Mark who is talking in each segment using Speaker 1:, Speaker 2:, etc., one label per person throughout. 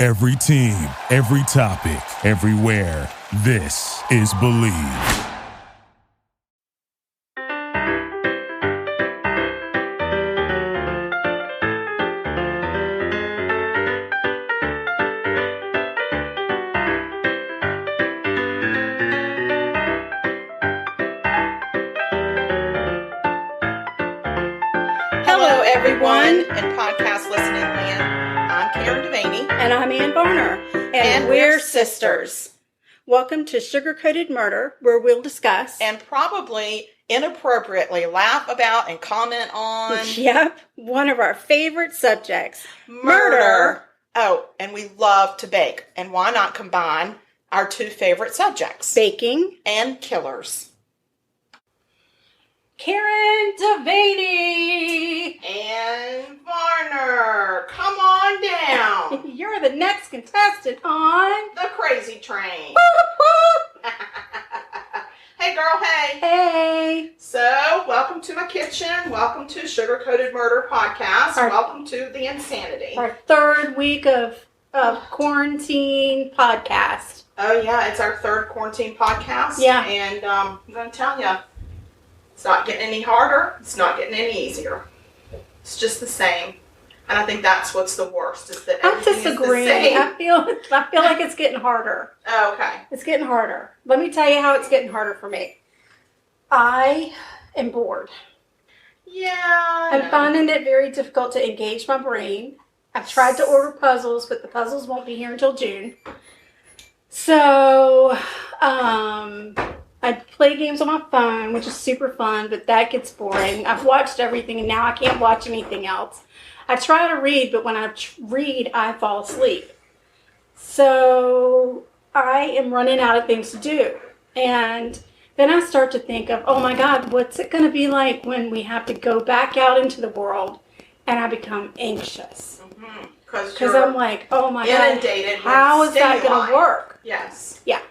Speaker 1: Every team, every topic, everywhere. This is Believe.
Speaker 2: Hello, everyone in podcast listening land. I'm Karen Devaney.
Speaker 3: And I'm Ann Varner.
Speaker 2: And we're sisters.
Speaker 3: Welcome to Sugar-Coated Murder, where we'll discuss
Speaker 2: And probably inappropriately laugh about and comment on
Speaker 3: Yep, one of our favorite subjects,
Speaker 2: murder. Oh, and we love to bake. And why not combine our two favorite subjects?
Speaker 3: Baking.
Speaker 2: And killers.
Speaker 3: Karen Devaney!
Speaker 2: And Varner, come on down.
Speaker 3: You're the next contestant on
Speaker 2: The Crazy Train. Hey girl, hey.
Speaker 3: Hey!
Speaker 2: So, welcome to my kitchen. Welcome to Sugar-Coated Murder Podcast. Welcome to the insanity.
Speaker 3: Our third week of quarantine podcast.
Speaker 2: Oh yeah, it's our third quarantine podcast.
Speaker 3: Yeah.
Speaker 2: And I'm going to tell you, it's not getting any harder. It's not getting any easier. It's just the same. And I think that's what's the worst, is that
Speaker 3: I
Speaker 2: everything
Speaker 3: disagree.
Speaker 2: is the same.
Speaker 3: I feel like it's getting harder.
Speaker 2: Oh, okay.
Speaker 3: It's getting harder. Let me tell you how it's getting harder for me. I am bored.
Speaker 2: Yeah.
Speaker 3: I'm finding it very difficult to engage my brain. I've tried to order puzzles, but the puzzles won't be here until June. So, I play games on my phone, which is super fun, but that gets boring. I've watched everything, and now I can't watch anything else. I try to read, but when I read, I fall asleep. So, I am running out of things to do. And then I start to think of, oh my God, what's it going to be like when we have to go back out into the world, and I become anxious. Because I'm like, oh my God, how is that going to work?
Speaker 2: Yes.
Speaker 3: Yeah.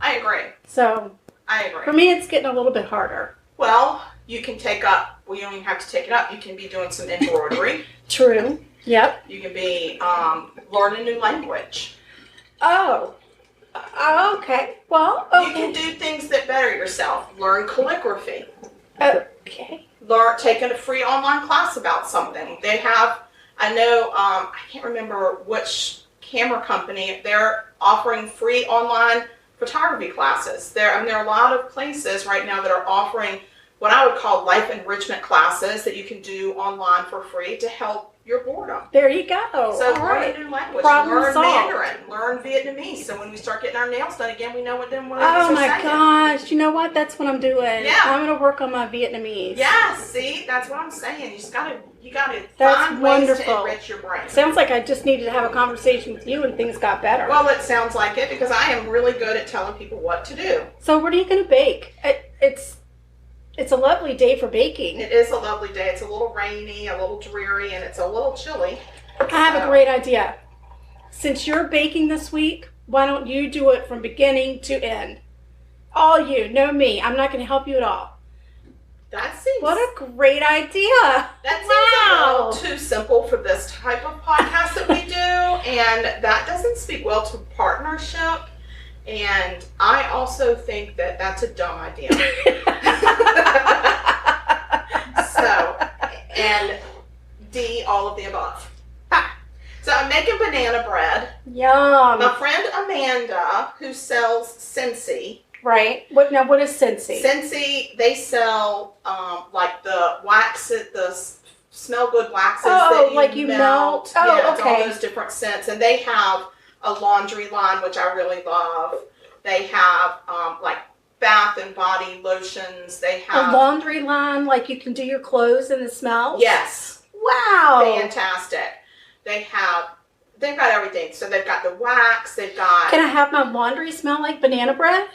Speaker 2: I agree.
Speaker 3: So,
Speaker 2: I agree.
Speaker 3: for me, it's getting a little bit harder.
Speaker 2: Well, you can take up, well, you don't even have to take it up. You can be doing some embroidery.
Speaker 3: True. Yep.
Speaker 2: You can be learning a new language.
Speaker 3: Oh. Okay. Well, okay.
Speaker 2: You can do things that better yourself. Learn calligraphy.
Speaker 3: Okay.
Speaker 2: Taking a free online class about something. They have, I know, I can't remember which camera company, they're offering free online photography classes. There are a lot of places right now that are offering what I would call life enrichment classes that you can do online for free to help your boredom.
Speaker 3: There you go.
Speaker 2: So
Speaker 3: all
Speaker 2: learn
Speaker 3: right.
Speaker 2: a new language.
Speaker 3: Problem
Speaker 2: learn
Speaker 3: solved.
Speaker 2: Mandarin. Learn Vietnamese. So when we start getting our nails done again, we know what them words
Speaker 3: Oh
Speaker 2: are
Speaker 3: my
Speaker 2: saying.
Speaker 3: gosh. You know what? That's what I'm doing.
Speaker 2: Yeah.
Speaker 3: I'm going to work on my Vietnamese.
Speaker 2: Yeah, see? That's what I'm saying. You gotta
Speaker 3: That's
Speaker 2: find ways
Speaker 3: wonderful.
Speaker 2: to enrich your brain.
Speaker 3: Sounds like I just needed to have a conversation with you and things got better.
Speaker 2: Well, it sounds like it, because I am really good at telling people what to do.
Speaker 3: So what are you going to bake? It's a lovely day for baking.
Speaker 2: It is a lovely day. It's a little rainy, a little dreary, and it's a little chilly.
Speaker 3: I have a great idea. Since you're baking this week, why don't you do it from beginning to end? All you, no me. I'm not going to help you at all.
Speaker 2: That seems...
Speaker 3: What a great idea.
Speaker 2: That seems a little too simple for this type of podcast that we do, and that doesn't speak well to partnership, and I also think that that's a dumb idea. So, and D, all of the above. So I'm making banana bread.
Speaker 3: Yum.
Speaker 2: My friend Amanda, who sells Scentsy.
Speaker 3: Right. What is Scentsy?
Speaker 2: Scentsy, they sell like the waxes, the smell good waxes
Speaker 3: Oh,
Speaker 2: that you melt.
Speaker 3: Oh,
Speaker 2: yeah, it's
Speaker 3: okay.
Speaker 2: all those different scents. And they have a laundry line, which I really love. They have like bath and body lotions. They have
Speaker 3: a laundry line, like you can do your clothes and the smells?
Speaker 2: Yes.
Speaker 3: Wow.
Speaker 2: Fantastic. They've got everything. So they've got the wax. They've got.
Speaker 3: Can I have my laundry smell like banana bread?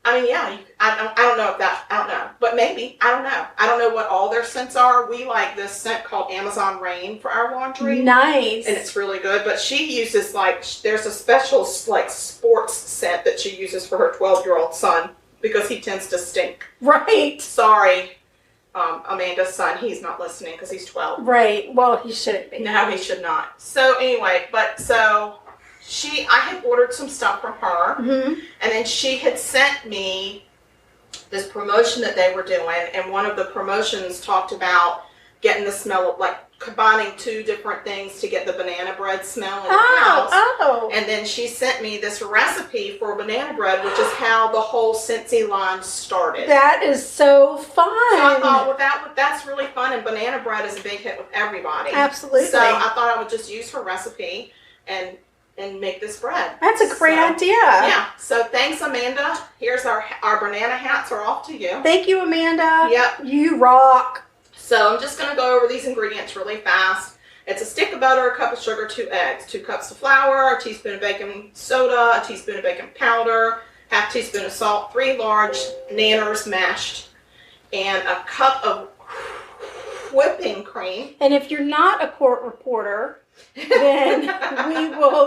Speaker 2: I mean, yeah. I don't know if that. I don't know, but maybe. I don't know. I don't know what all their scents are. We like this scent called Amazon Rain for our laundry.
Speaker 3: Nice.
Speaker 2: And it's really good. But she uses there's a special like sports scent that she uses for her 12-year-old son because he tends to stink.
Speaker 3: Right.
Speaker 2: Sorry, Amanda's son. He's not listening because he's 12.
Speaker 3: Right. Well, he shouldn't be.
Speaker 2: No, he should not. So anyway, so I had ordered some stuff from her,
Speaker 3: Mm-hmm.
Speaker 2: and then she had sent me this promotion that they were doing, and one of the promotions talked about getting the smell of, like, combining two different things to get the banana bread smell in the house.
Speaker 3: Oh.
Speaker 2: And then she sent me this recipe for banana bread, which is how the whole Scentsy line started.
Speaker 3: That is so fun.
Speaker 2: So I thought, well, that's really fun, and banana bread is a big hit with everybody.
Speaker 3: Absolutely.
Speaker 2: So I thought I would just use her recipe and make this bread.
Speaker 3: That's a great idea.
Speaker 2: Yeah. So thanks, Amanda. Here's our banana hats are off to you.
Speaker 3: Thank you, Amanda.
Speaker 2: Yep.
Speaker 3: You rock.
Speaker 2: So I'm just going to go over these ingredients really fast. It's a stick of butter, a cup of sugar, 2 eggs, 2 cups of flour, a teaspoon of baking soda, a teaspoon of baking powder, half teaspoon of salt, 3 large nanners mashed, and a cup of whipping cream.
Speaker 3: And if you're not a court reporter, then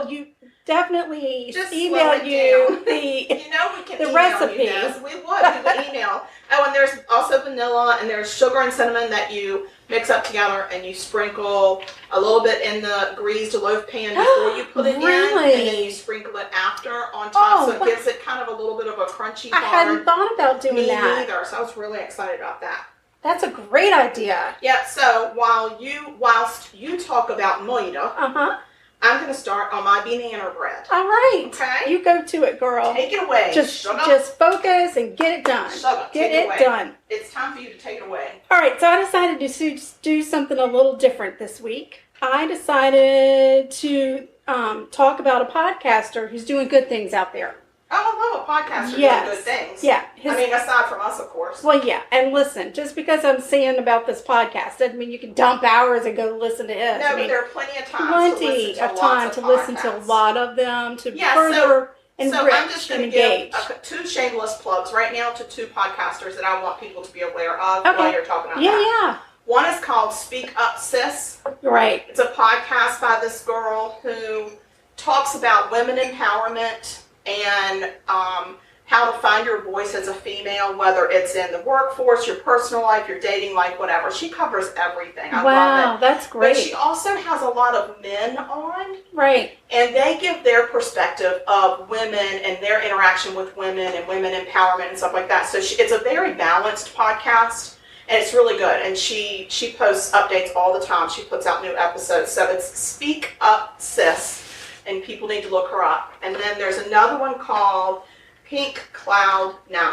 Speaker 3: you definitely
Speaker 2: Just
Speaker 3: email
Speaker 2: slow it
Speaker 3: you
Speaker 2: down.
Speaker 3: the
Speaker 2: You know we can
Speaker 3: the
Speaker 2: email
Speaker 3: recipe.
Speaker 2: you this. We would email. Oh, and there's also vanilla, and there's sugar and cinnamon that you mix up together, and you sprinkle a little bit in the greased loaf pan before you put it
Speaker 3: Really?
Speaker 2: in, and then you sprinkle it after on top,
Speaker 3: Oh,
Speaker 2: so it gives it kind of a little bit of a crunchy
Speaker 3: I hadn't
Speaker 2: hard.
Speaker 3: thought about doing
Speaker 2: Me
Speaker 3: that.
Speaker 2: neither, so I was really excited about that.
Speaker 3: That's a great idea.
Speaker 2: Yep. So whilst you talk about moida,
Speaker 3: Uh-huh.
Speaker 2: I'm going to start on my banana bread.
Speaker 3: All right.
Speaker 2: Okay.
Speaker 3: You go to it, girl.
Speaker 2: Take it away.
Speaker 3: Just focus and get it done.
Speaker 2: Shut up.
Speaker 3: Get
Speaker 2: Take
Speaker 3: it
Speaker 2: away.
Speaker 3: done.
Speaker 2: It's time for you to take it away.
Speaker 3: All right, so I decided to do something a little different this week. I decided to talk about a podcaster who's doing good things out there.
Speaker 2: Oh, I love a podcast
Speaker 3: Yes.
Speaker 2: doing good things.
Speaker 3: Yeah.
Speaker 2: I mean, aside from us, of course.
Speaker 3: Well, yeah, and listen, just because I'm saying about this podcast doesn't mean you can dump hours and go listen to his.
Speaker 2: No,
Speaker 3: I
Speaker 2: but
Speaker 3: mean,
Speaker 2: there are plenty of time
Speaker 3: plenty
Speaker 2: to
Speaker 3: of time to listen to a lot of them to further enrich
Speaker 2: I'm just
Speaker 3: and
Speaker 2: going to
Speaker 3: engage.
Speaker 2: give 2 shameless plugs right now to 2 podcasters that I want people to be aware of
Speaker 3: Okay.
Speaker 2: while you're talking about
Speaker 3: Yeah,
Speaker 2: that. One is called Speak Up Sis.
Speaker 3: yeah. Right.
Speaker 2: It's a podcast by this girl who talks about women empowerment and how to find your voice as a female, whether it's in the workforce, your personal life, your dating life, whatever. She covers everything. I love
Speaker 3: Wow,
Speaker 2: it.
Speaker 3: that's great.
Speaker 2: But she also has a lot of men on,
Speaker 3: Right.
Speaker 2: and they give their perspective of women and their interaction with women and women empowerment and stuff like that. So it's a very balanced podcast. And it's really good. And she posts updates all the time. She puts out new episodes. So it's Speak Up Sis. And people need to look her up. And then there's another one called Pink Cloud 9.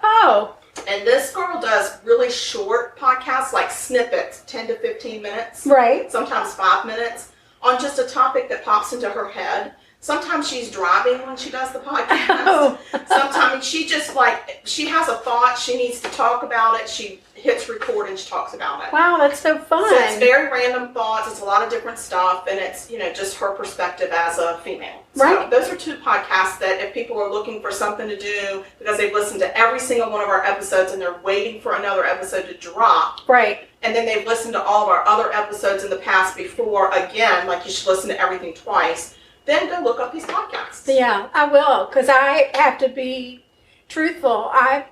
Speaker 3: Oh.
Speaker 2: And this girl does really short podcasts, like snippets, 10 to 15 minutes.
Speaker 3: Right.
Speaker 2: Sometimes 5 minutes, on just a topic that pops into her head. Sometimes she's driving when she does the podcast.
Speaker 3: Oh.
Speaker 2: Sometimes she has a thought, she needs to talk about it, she hits record and she talks about it.
Speaker 3: Wow, that's so fun.
Speaker 2: So it's very random thoughts, it's a lot of different stuff, and it's, just her perspective as a female. So
Speaker 3: Right.
Speaker 2: those are 2 podcasts that if people are looking for something to do, because they've listened to every single one of our episodes and they're waiting for another episode to drop,
Speaker 3: Right.
Speaker 2: and then they've listened to all of our other episodes in the past before, again, like you should listen to everything twice, then go look up these podcasts.
Speaker 3: Yeah, I will, because I have to be truthful. I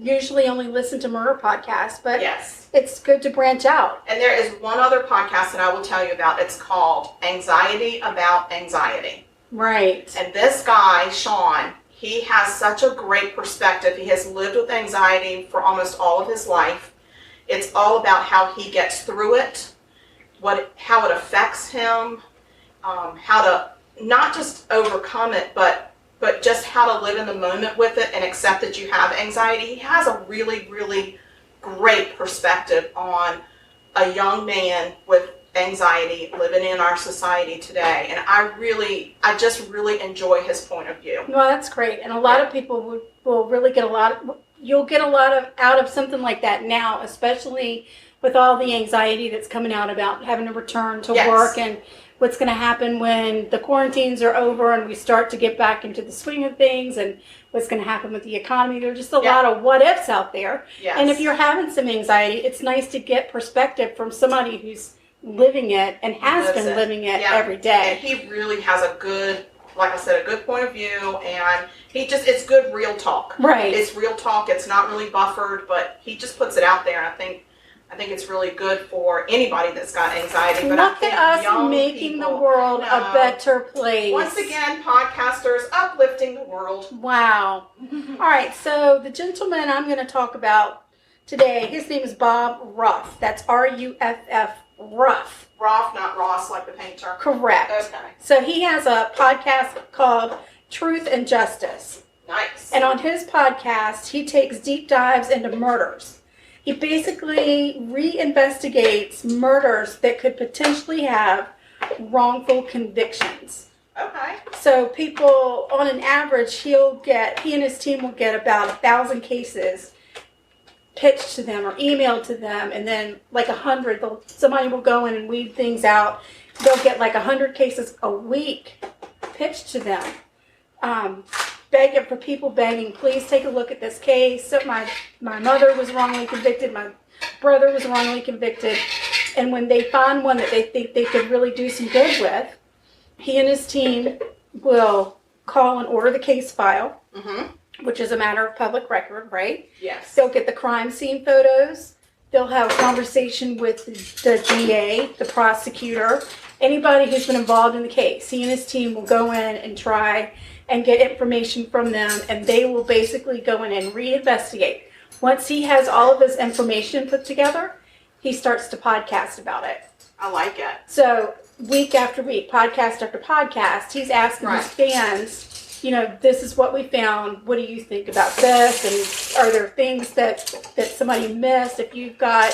Speaker 3: usually only listen to murder podcasts, but
Speaker 2: Yes.
Speaker 3: it's good to branch out.
Speaker 2: And there is one other podcast that I will tell you about. It's called Anxiety About Anxiety.
Speaker 3: Right.
Speaker 2: And this guy, Sean, he has such a great perspective. He has lived with anxiety for almost all of his life. It's all about how he gets through it, how it affects him, how to not just overcome it, but just how to live in the moment with it and accept that you have anxiety. He has a really, really great perspective on a young man with anxiety living in our society today. And I just really enjoy his point of view.
Speaker 3: Well, that's great. And a lot of people will really get you'll get a lot out of something like that now, especially with all the anxiety that's coming out about having to return to
Speaker 2: Yes.
Speaker 3: work and what's going to happen when the quarantines are over and we start to get back into the swing of things and what's going to happen with the economy. There's just a lot of what ifs out there.
Speaker 2: Yes.
Speaker 3: And if you're having some anxiety, it's nice to get perspective from somebody who's living it and has
Speaker 2: Lives
Speaker 3: been
Speaker 2: it.
Speaker 3: living it
Speaker 2: Yeah.
Speaker 3: every day.
Speaker 2: And he really has a good, like I said, a good point of view, and it's good real talk.
Speaker 3: Right.
Speaker 2: It's real talk. It's not really buffered, but he just puts it out there, and I think I think it's really good for anybody that's got anxiety. But
Speaker 3: Look at us making the world a better place.
Speaker 2: Once again, podcasters uplifting the world.
Speaker 3: Wow. All right, so the gentleman I'm going to talk about today, his name is Bob Ruff. That's R-U-F-F, Ruff.
Speaker 2: Ruff, not Ross, like the painter.
Speaker 3: Correct.
Speaker 2: Okay.
Speaker 3: So he has a podcast called Truth and Justice.
Speaker 2: Nice.
Speaker 3: And on his podcast, he takes deep dives into murders. He basically reinvestigates murders that could potentially have wrongful convictions.
Speaker 2: Okay.
Speaker 3: So people, on an average, he and his team will get about 1,000 cases pitched to them or emailed to them, and then like 100, somebody will go in and weed things out. They'll get like 100 cases a week pitched to them. Begging for people begging, please take a look at this case. So my mother was wrongly convicted. My brother was wrongly convicted. And when they find one that they think they could really do some good with, he and his team will call and order the case file, which is a matter of public record, right?
Speaker 2: Yes.
Speaker 3: They'll get the crime scene photos. They'll have a conversation with the DA, the prosecutor, anybody who's been involved in the case. He and his team will go in and try and get information from them, and they will basically go in and reinvestigate. Once he has all of his information put together, he starts to podcast about it.
Speaker 2: I like it.
Speaker 3: So week after week, podcast after podcast, he's asking his fans, this is what we found. What do you think about this? And are there things that somebody missed? If you've got,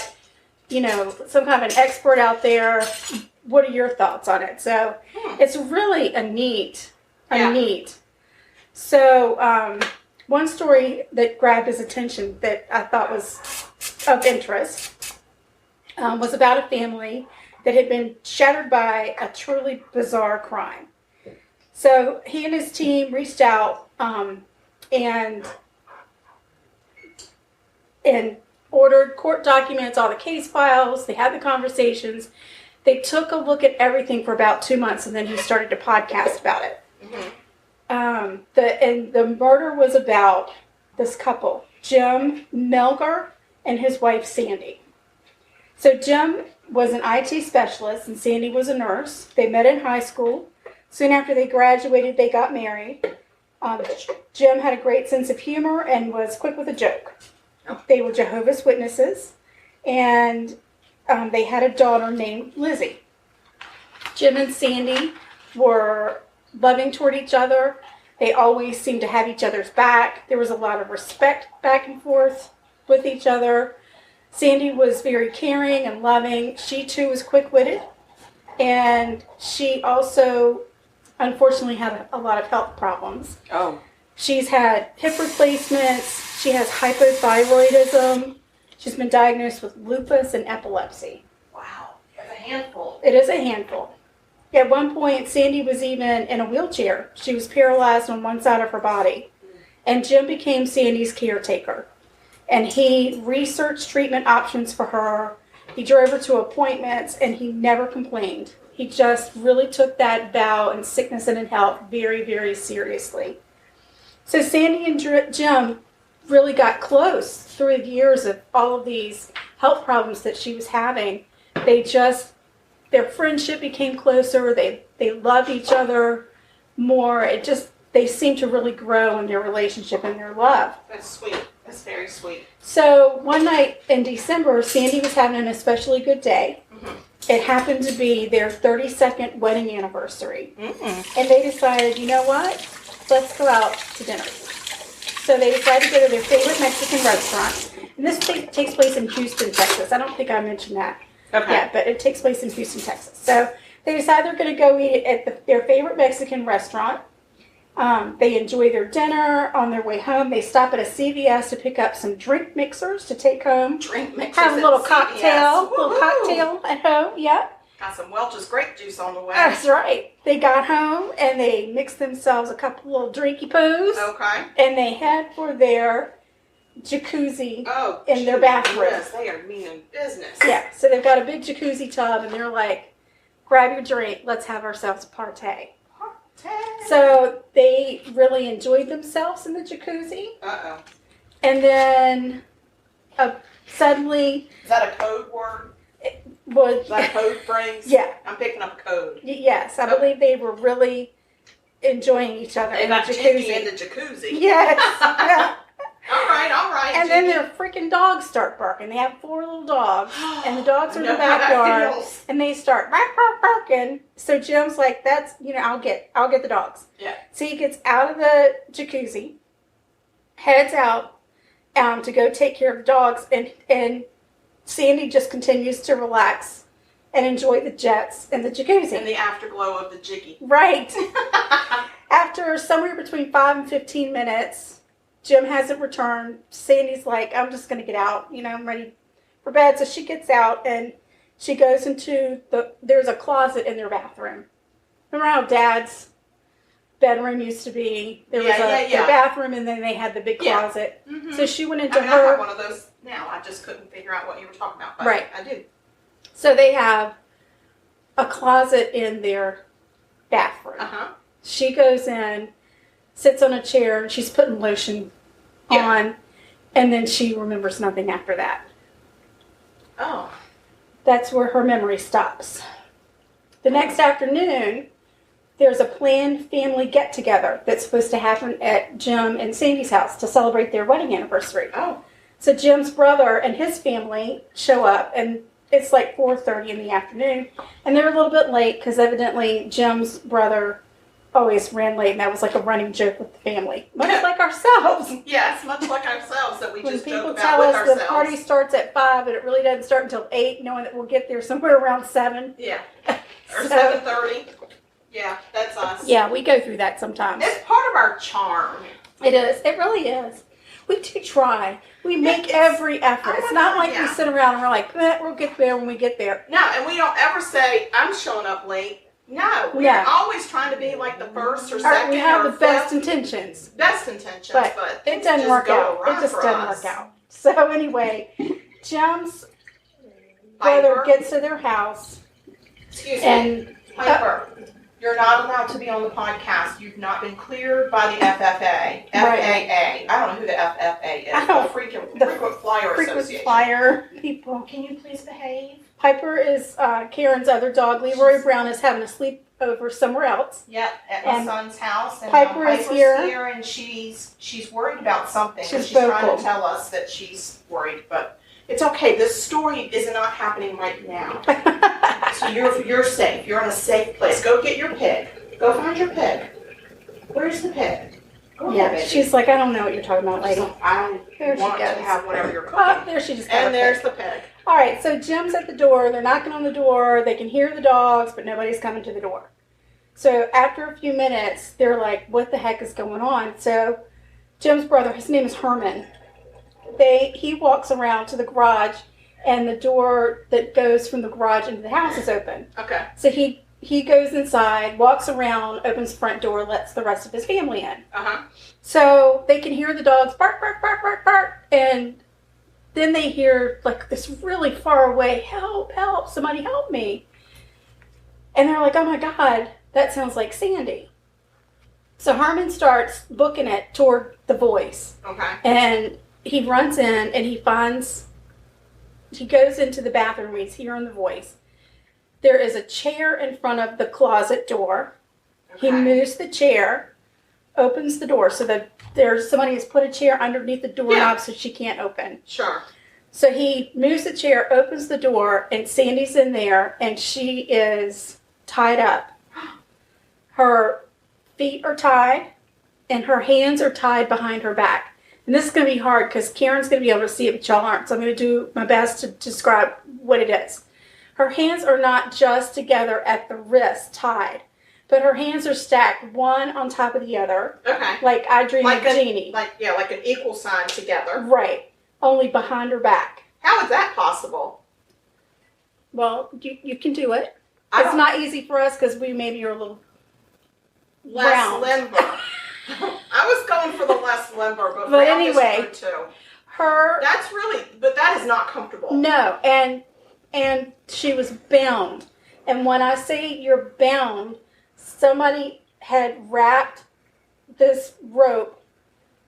Speaker 3: some kind of an expert out there, what are your thoughts on it? So it's really a neat. So one story that grabbed his attention that I thought was of interest was about a family that had been shattered by a truly bizarre crime. So he and his team reached out and ordered court documents, all the case files. They had the conversations. They took a look at everything for about 2 months, and then he started to podcast about it. The murder was about this couple, Jim Melgar and his wife Sandy. So Jim was an IT specialist and Sandy was a nurse. They met in high school. Soon after they graduated, they got married. Jim had a great sense of humor and was quick with a joke. They were Jehovah's Witnesses, and they had a daughter named Lizzie. Jim and Sandy were loving toward each other. They always seemed to have each other's back. There was a lot of respect back and forth with each other. Sandy was very caring and loving. She too was quick-witted. And she also, unfortunately, had a lot of health problems. Oh. She's had hip replacements. She has hypothyroidism. She's been diagnosed with lupus and epilepsy.
Speaker 2: Wow. That's a handful.
Speaker 3: It is a handful. At one point, Sandy was even in a wheelchair. She was paralyzed on one side of her body. And Jim became Sandy's caretaker. And he researched treatment options for her. He drove her to appointments, and he never complained. He just really took that vow in sickness and in health very, very seriously. So Sandy and Jim really got close through the years of all of these health problems that she was having. Their friendship became closer. They loved each other more. They seemed to really grow in their relationship and their love.
Speaker 2: That's sweet. That's very sweet.
Speaker 3: So one night in December, Sandy was having an especially good day. It happened to be their 32nd wedding anniversary. And they decided, you know what? Let's go out to dinner. So they decided to go to their favorite Mexican restaurant. And this takes place in Houston, Texas. I don't think I mentioned that. Okay. Yeah, but it takes place in Houston, Texas. So they decide they're going to go eat at their favorite Mexican restaurant. They enjoy their dinner. On their way home, they stop at a CVS to pick up some drink mixers to take home.
Speaker 2: Drink mixers.
Speaker 3: Have a little cocktail at home. Yep.
Speaker 2: Got some Welch's grape juice on the way.
Speaker 3: That's right. They got home and they mixed themselves a couple little drinky poos.
Speaker 2: Okay.
Speaker 3: And they head for their jacuzzi in their bathroom.
Speaker 2: Yes, they are meaning business.
Speaker 3: Yeah, so they've got a big jacuzzi tub, and they're like, grab your drink, let's have ourselves a party. So they really enjoyed themselves in the jacuzzi. And then suddenly
Speaker 2: Is that a code word?
Speaker 3: was
Speaker 2: Is that a code phrase?
Speaker 3: Yeah.
Speaker 2: I'm picking up a code.
Speaker 3: Yes, I believe they were really enjoying each other
Speaker 2: They
Speaker 3: in the
Speaker 2: got
Speaker 3: jacuzzi.
Speaker 2: jiggy in the jacuzzi.
Speaker 3: Yes.
Speaker 2: All right.
Speaker 3: And then their freaking dogs start barking. They have 4 little dogs, and the dogs are in the backyard, and they start barking. So Jim's like, "That's I'll get the dogs."
Speaker 2: Yeah.
Speaker 3: So he gets out of the jacuzzi, heads out to go take care of the dogs, and Sandy just continues to relax and enjoy the jets in the jacuzzi.
Speaker 2: And the afterglow of the jiggy.
Speaker 3: Right. After somewhere between 5 and 15 minutes, Jim hasn't returned. Sandy's like, I'm just going to get out. I'm ready for bed. So she gets out and she goes into there's a closet in their bathroom. Remember how Dad's bedroom used to be? There was a bathroom and then they had the big closet. Mm-hmm. So she went into
Speaker 2: I have one of those now. I just couldn't figure out what you were talking about. But
Speaker 3: right.
Speaker 2: I do.
Speaker 3: So they have a closet in their bathroom.
Speaker 2: Uh-huh.
Speaker 3: She goes in, sits on a chair, and she's putting lotion on, and then she remembers nothing after that.
Speaker 2: Oh.
Speaker 3: That's where her memory stops. The next afternoon, there's a planned family get-together that's supposed to happen at Jim and Sandy's house to celebrate their wedding anniversary.
Speaker 2: Oh.
Speaker 3: So Jim's brother and his family show up, and it's like 4:30 in the afternoon, and they're a little bit late because evidently Jim's brother always ran late, and that was like a running joke with the family. Much like ourselves.
Speaker 2: Yes, much like ourselves that we just joke about with ourselves. When people
Speaker 3: tell us the party starts at 5 and it really doesn't start until 8, knowing that we'll get there somewhere around 7.
Speaker 2: Yeah. Or 7:30. Yeah, that's us.
Speaker 3: Yeah, we go through that sometimes.
Speaker 2: It's part of our charm.
Speaker 3: It is. It really is. We do try. We make every effort. It's not like we sit around and we're like, we'll get there when we get there.
Speaker 2: No, and we don't ever say, I'm showing up late. No, we're always trying to be like the first or second.
Speaker 3: We have the best intentions.
Speaker 2: Best intentions, but
Speaker 3: it doesn't work out. It just doesn't work out. So anyway, Jim's brother gets to their house.
Speaker 2: Excuse me, Piper, you're not allowed to be on the podcast. You've not been cleared by the FFA. FAA. I don't know who the FFA is. The Frequent Flyer Association.
Speaker 3: Frequent Flyer people.
Speaker 2: Can you please behave?
Speaker 3: Piper is Karen's other dog. Leroy Brown is having a sleepover somewhere else.
Speaker 2: Yep, at my son's house. And
Speaker 3: Piper's here,
Speaker 2: and she's worried about something.
Speaker 3: She's
Speaker 2: trying to tell us that she's worried, but it's okay. This story is not happening right now. So you're safe. You're in a safe place. Go get your pig. Go find your pig. Where's the pig?
Speaker 3: She's like, I don't know what you're talking about, lady.
Speaker 2: I want to have whatever you're cooking.
Speaker 3: Oh, there she just got
Speaker 2: And there's the pig.
Speaker 3: All right, so Jim's at the door. They're knocking on the door. They can hear the dogs, but nobody's coming to the door. So after a few minutes, they're like, what the heck is going on? So Jim's brother, his name is Herman, he walks around to the garage, and the door that goes from the garage into the house is open.
Speaker 2: Okay.
Speaker 3: So he goes inside, walks around, opens the front door, lets the rest of his family in.
Speaker 2: Uh-huh.
Speaker 3: So they can hear the dogs bark, bark, bark, bark, bark, and then they hear like this really far away, help, help, somebody help me. And they're like, oh my God, that sounds like Sandy. So Herman starts booking it toward the voice.
Speaker 2: Okay.
Speaker 3: And he runs in and he goes into the bathroom, he's hearing the voice. There is a chair in front of the closet door. Okay. He moves the chair, opens the door so that somebody has put a chair underneath the doorknob so she can't open.
Speaker 2: Sure.
Speaker 3: So he moves the chair, opens the door, and Sandy's in there, and she is tied up. Her feet are tied, and her hands are tied behind her back. And this is going to be hard because Karen's going to be able to see it, but y'all aren't. So I'm going to do my best to describe what it is. Her hands are not just together at the wrist, tied. But her hands are stacked one on top of the other. Okay. Like I Dream of Jeannie.
Speaker 2: Like an equal sign together.
Speaker 3: Right. Only behind her back.
Speaker 2: How is that possible?
Speaker 3: Well, you can do it. It's not easy for us because we maybe are a little
Speaker 2: less limber. I was going for the less limber, but
Speaker 3: anyway,
Speaker 2: is too. But that is not comfortable.
Speaker 3: No, and she was bound. And when I say you're bound, somebody had wrapped this rope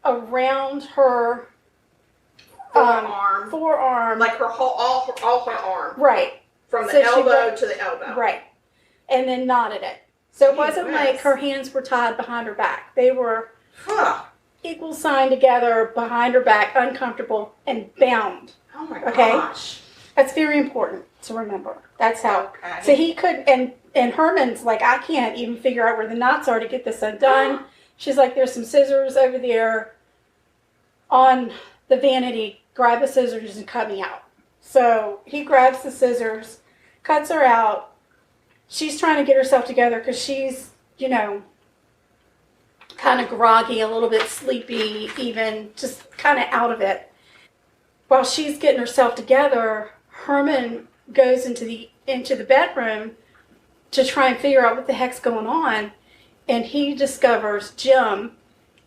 Speaker 3: around her forearm.
Speaker 2: Like her whole, all her arm.
Speaker 3: Right.
Speaker 2: From the elbow to the elbow.
Speaker 3: Right. And then knotted it. So it wasn't like her hands were tied behind her back. They were equal sign together behind her back, uncomfortable, and bound.
Speaker 2: Oh my gosh.
Speaker 3: That's very important to remember. That's how. Okay. So he couldn't, and Herman's like, I can't even figure out where the knots are to get this undone. She's like, there's some scissors over there on the vanity. Grab the scissors and cut me out. So he grabs the scissors, cuts her out. She's trying to get herself together because she's, kind of groggy, a little bit sleepy, even just kind of out of it. While she's getting herself together, Herman goes into the bedroom to try and figure out what the heck's going on, and he discovers Jim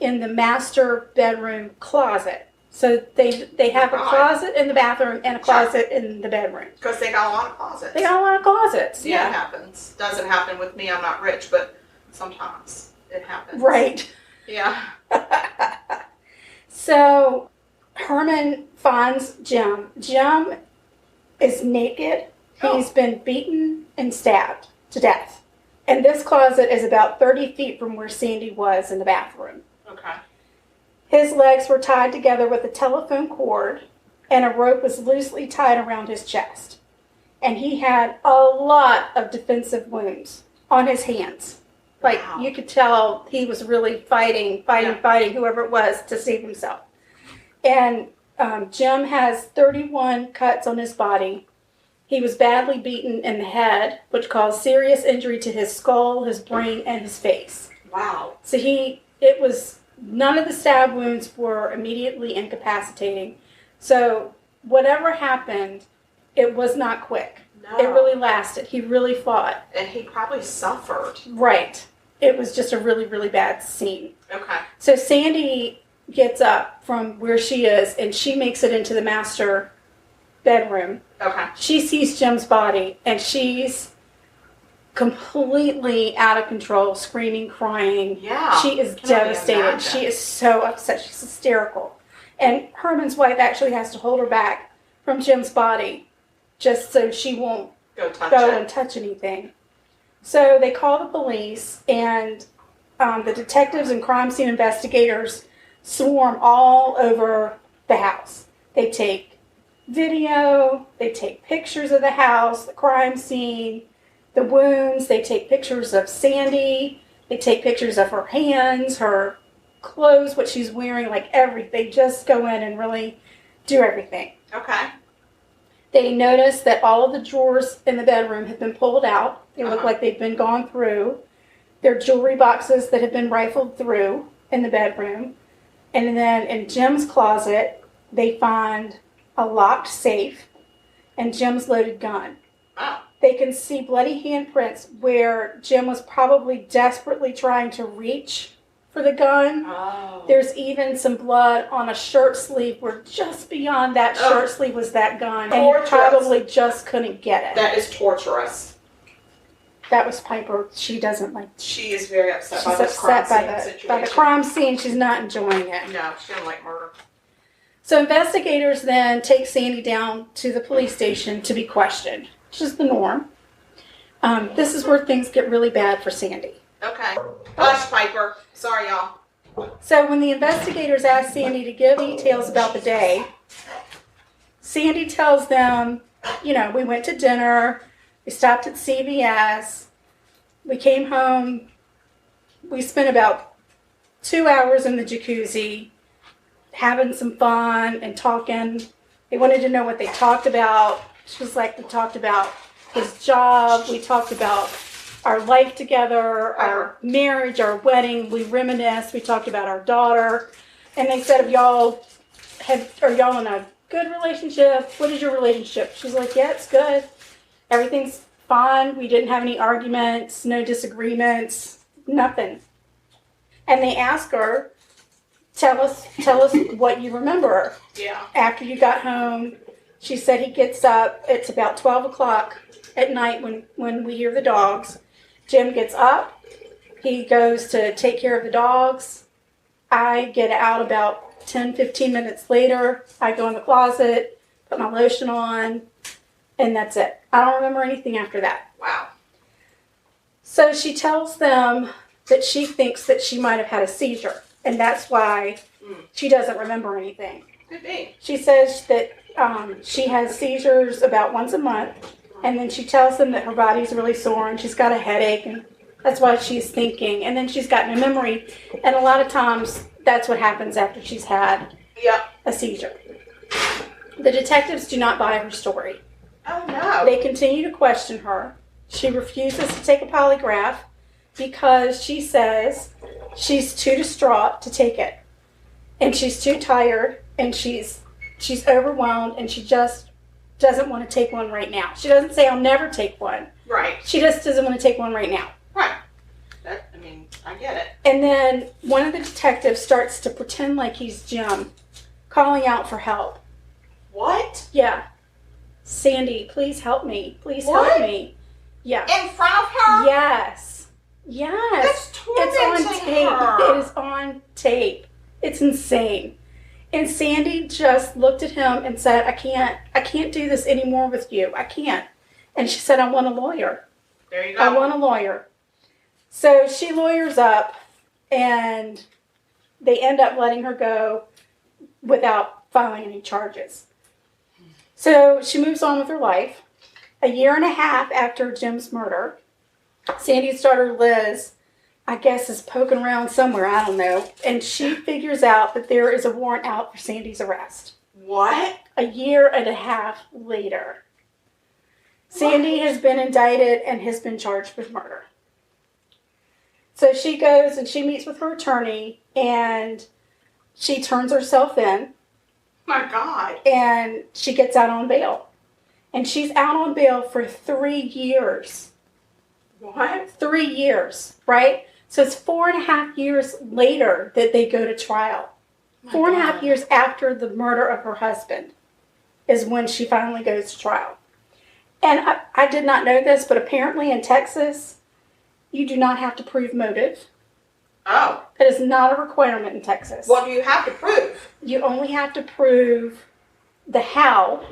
Speaker 3: in the master bedroom closet. So they have a closet in the bathroom and a closet in the bedroom.
Speaker 2: Because they got a lot of closets.
Speaker 3: They got a lot of closets.
Speaker 2: Yeah, it happens. Doesn't happen with me. I'm not rich, but sometimes it happens.
Speaker 3: Right.
Speaker 2: Yeah.
Speaker 3: So Herman finds Jim. Jim is naked. He's been beaten and stabbed to death. And this closet is about 30 feet from where Sandy was in the bathroom.
Speaker 2: Okay.
Speaker 3: His legs were tied together with a telephone cord, and a rope was loosely tied around his chest. And he had a lot of defensive wounds on his hands. Like, you could tell he was really fighting whoever it was to save himself. And Jim has 31 cuts on his body. He was badly beaten in the head, which caused serious injury to his skull, his brain, and his face.
Speaker 2: Wow.
Speaker 3: So none of the stab wounds were immediately incapacitating. So whatever happened, it was not quick. No. It really lasted. He really fought.
Speaker 2: And he probably suffered.
Speaker 3: Right. It was just a really, really bad scene.
Speaker 2: Okay.
Speaker 3: So Sandy gets up from where she is, and she makes it into the master bedroom.
Speaker 2: Okay.
Speaker 3: She sees Jim's body, and she's completely out of control, screaming, crying.
Speaker 2: Yeah.
Speaker 3: She is devastated. She is so upset. She's hysterical. And Herman's wife actually has to hold her back from Jim's body just so she won't go and touch anything. So they call the police, and the detectives and crime scene investigators swarm all over the house. They take video, they take pictures of the house, the crime scene, the wounds, they take pictures of Sandy, they take pictures of her hands, her clothes, what she's wearing, like everything. They just go in and really do everything.
Speaker 2: Okay.
Speaker 3: They notice that all of the drawers in the bedroom have been pulled out. They look like they've been gone through. There are jewelry boxes that have been rifled through in the bedroom. And then in Jim's closet, they find a locked safe and Jim's loaded gun.
Speaker 2: Wow.
Speaker 3: They can see bloody handprints where Jim was probably desperately trying to reach for the gun.
Speaker 2: Oh.
Speaker 3: There's even some blood on a shirt sleeve where just beyond that shirt sleeve was that gun.
Speaker 2: Torturous.
Speaker 3: And he probably just couldn't get it.
Speaker 2: That is torturous.
Speaker 3: That was Piper. She doesn't like.
Speaker 2: She is very upset
Speaker 3: by this crime scene by the crime scene. She's not enjoying it.
Speaker 2: No, she doesn't like murder.
Speaker 3: So investigators then take Sandy down to the police station to be questioned, which is the norm. This is where things get really bad for Sandy.
Speaker 2: Okay. Hush, Piper. Sorry, y'all.
Speaker 3: So when the investigators ask Sandy to give details about the day, Sandy tells them, we went to dinner, we stopped at CVS, we came home, we spent about 2 hours in the jacuzzi, having some fun and talking. They wanted to know what they talked about. She was like, we talked about his job, we talked about our life together, our marriage, our wedding, we reminisced, we talked about our daughter. And they said, are y'all in a good relationship? What is your relationship? She's like, yeah, it's good. Everything's fine. We didn't have any arguments, no disagreements, nothing. And they ask her, tell us what you remember.
Speaker 2: Yeah. After
Speaker 3: you got home, she said he gets up. It's about 12 o'clock at night when we hear the dogs. Jim gets up. He goes to take care of the dogs. I get out about 10, 15 minutes later, I go in the closet, put my lotion on, and that's it. I don't remember anything after that.
Speaker 2: Wow.
Speaker 3: So she tells them that she thinks that she might have had a seizure, and that's why she doesn't remember anything.
Speaker 2: Could be.
Speaker 3: She says that she has seizures about once a month, and then she tells them that her body's really sore and she's got a headache, and that's why she's thinking. And then she's got no memory, and a lot of times that's what happens after she's had a seizure. The detectives do not buy her story.
Speaker 2: Oh, no.
Speaker 3: They continue to question her. She refuses to take a polygraph because she says she's too distraught to take it. And she's too tired, and she's overwhelmed, and she just doesn't want to take one right now. She doesn't say, I'll never take one.
Speaker 2: Right.
Speaker 3: She just doesn't want to take one right now.
Speaker 2: Right. I get it.
Speaker 3: And then one of the detectives starts to pretend like he's Jim, calling out for help.
Speaker 2: What?
Speaker 3: Yeah. Sandy, please help me. Please help me. Yeah.
Speaker 2: In front of her?
Speaker 3: Yes. Yes.
Speaker 2: That's tormenting
Speaker 3: It's on tape.
Speaker 2: her.
Speaker 3: It is on tape. It's insane. And Sandy just looked at him and said, I can't do this anymore with you. I can't. And she said, I want a lawyer.
Speaker 2: There you go.
Speaker 3: I want a lawyer. So she lawyers up, and they end up letting her go without filing any charges. So she moves on with her life. A year and a half after Jim's murder, Sandy's daughter Liz, I guess, is poking around somewhere, I don't know, and she figures out that there is a warrant out for Sandy's arrest.
Speaker 2: What?
Speaker 3: A year and a half later, Sandy has been indicted and has been charged with murder. So she goes and she meets with her attorney, and she turns herself in.
Speaker 2: My God.
Speaker 3: And she gets out on bail. And she's out on bail for 3 years.
Speaker 2: What?
Speaker 3: 3 years, right? So it's 4.5 years later that they go to trial. 4.5 years after the murder of her husband is when she finally goes to trial. And I did not know this, but apparently in Texas, you do not have to prove motive.
Speaker 2: Oh.
Speaker 3: It is not a requirement in Texas.
Speaker 2: What do you have to prove?
Speaker 3: You only have to prove the how.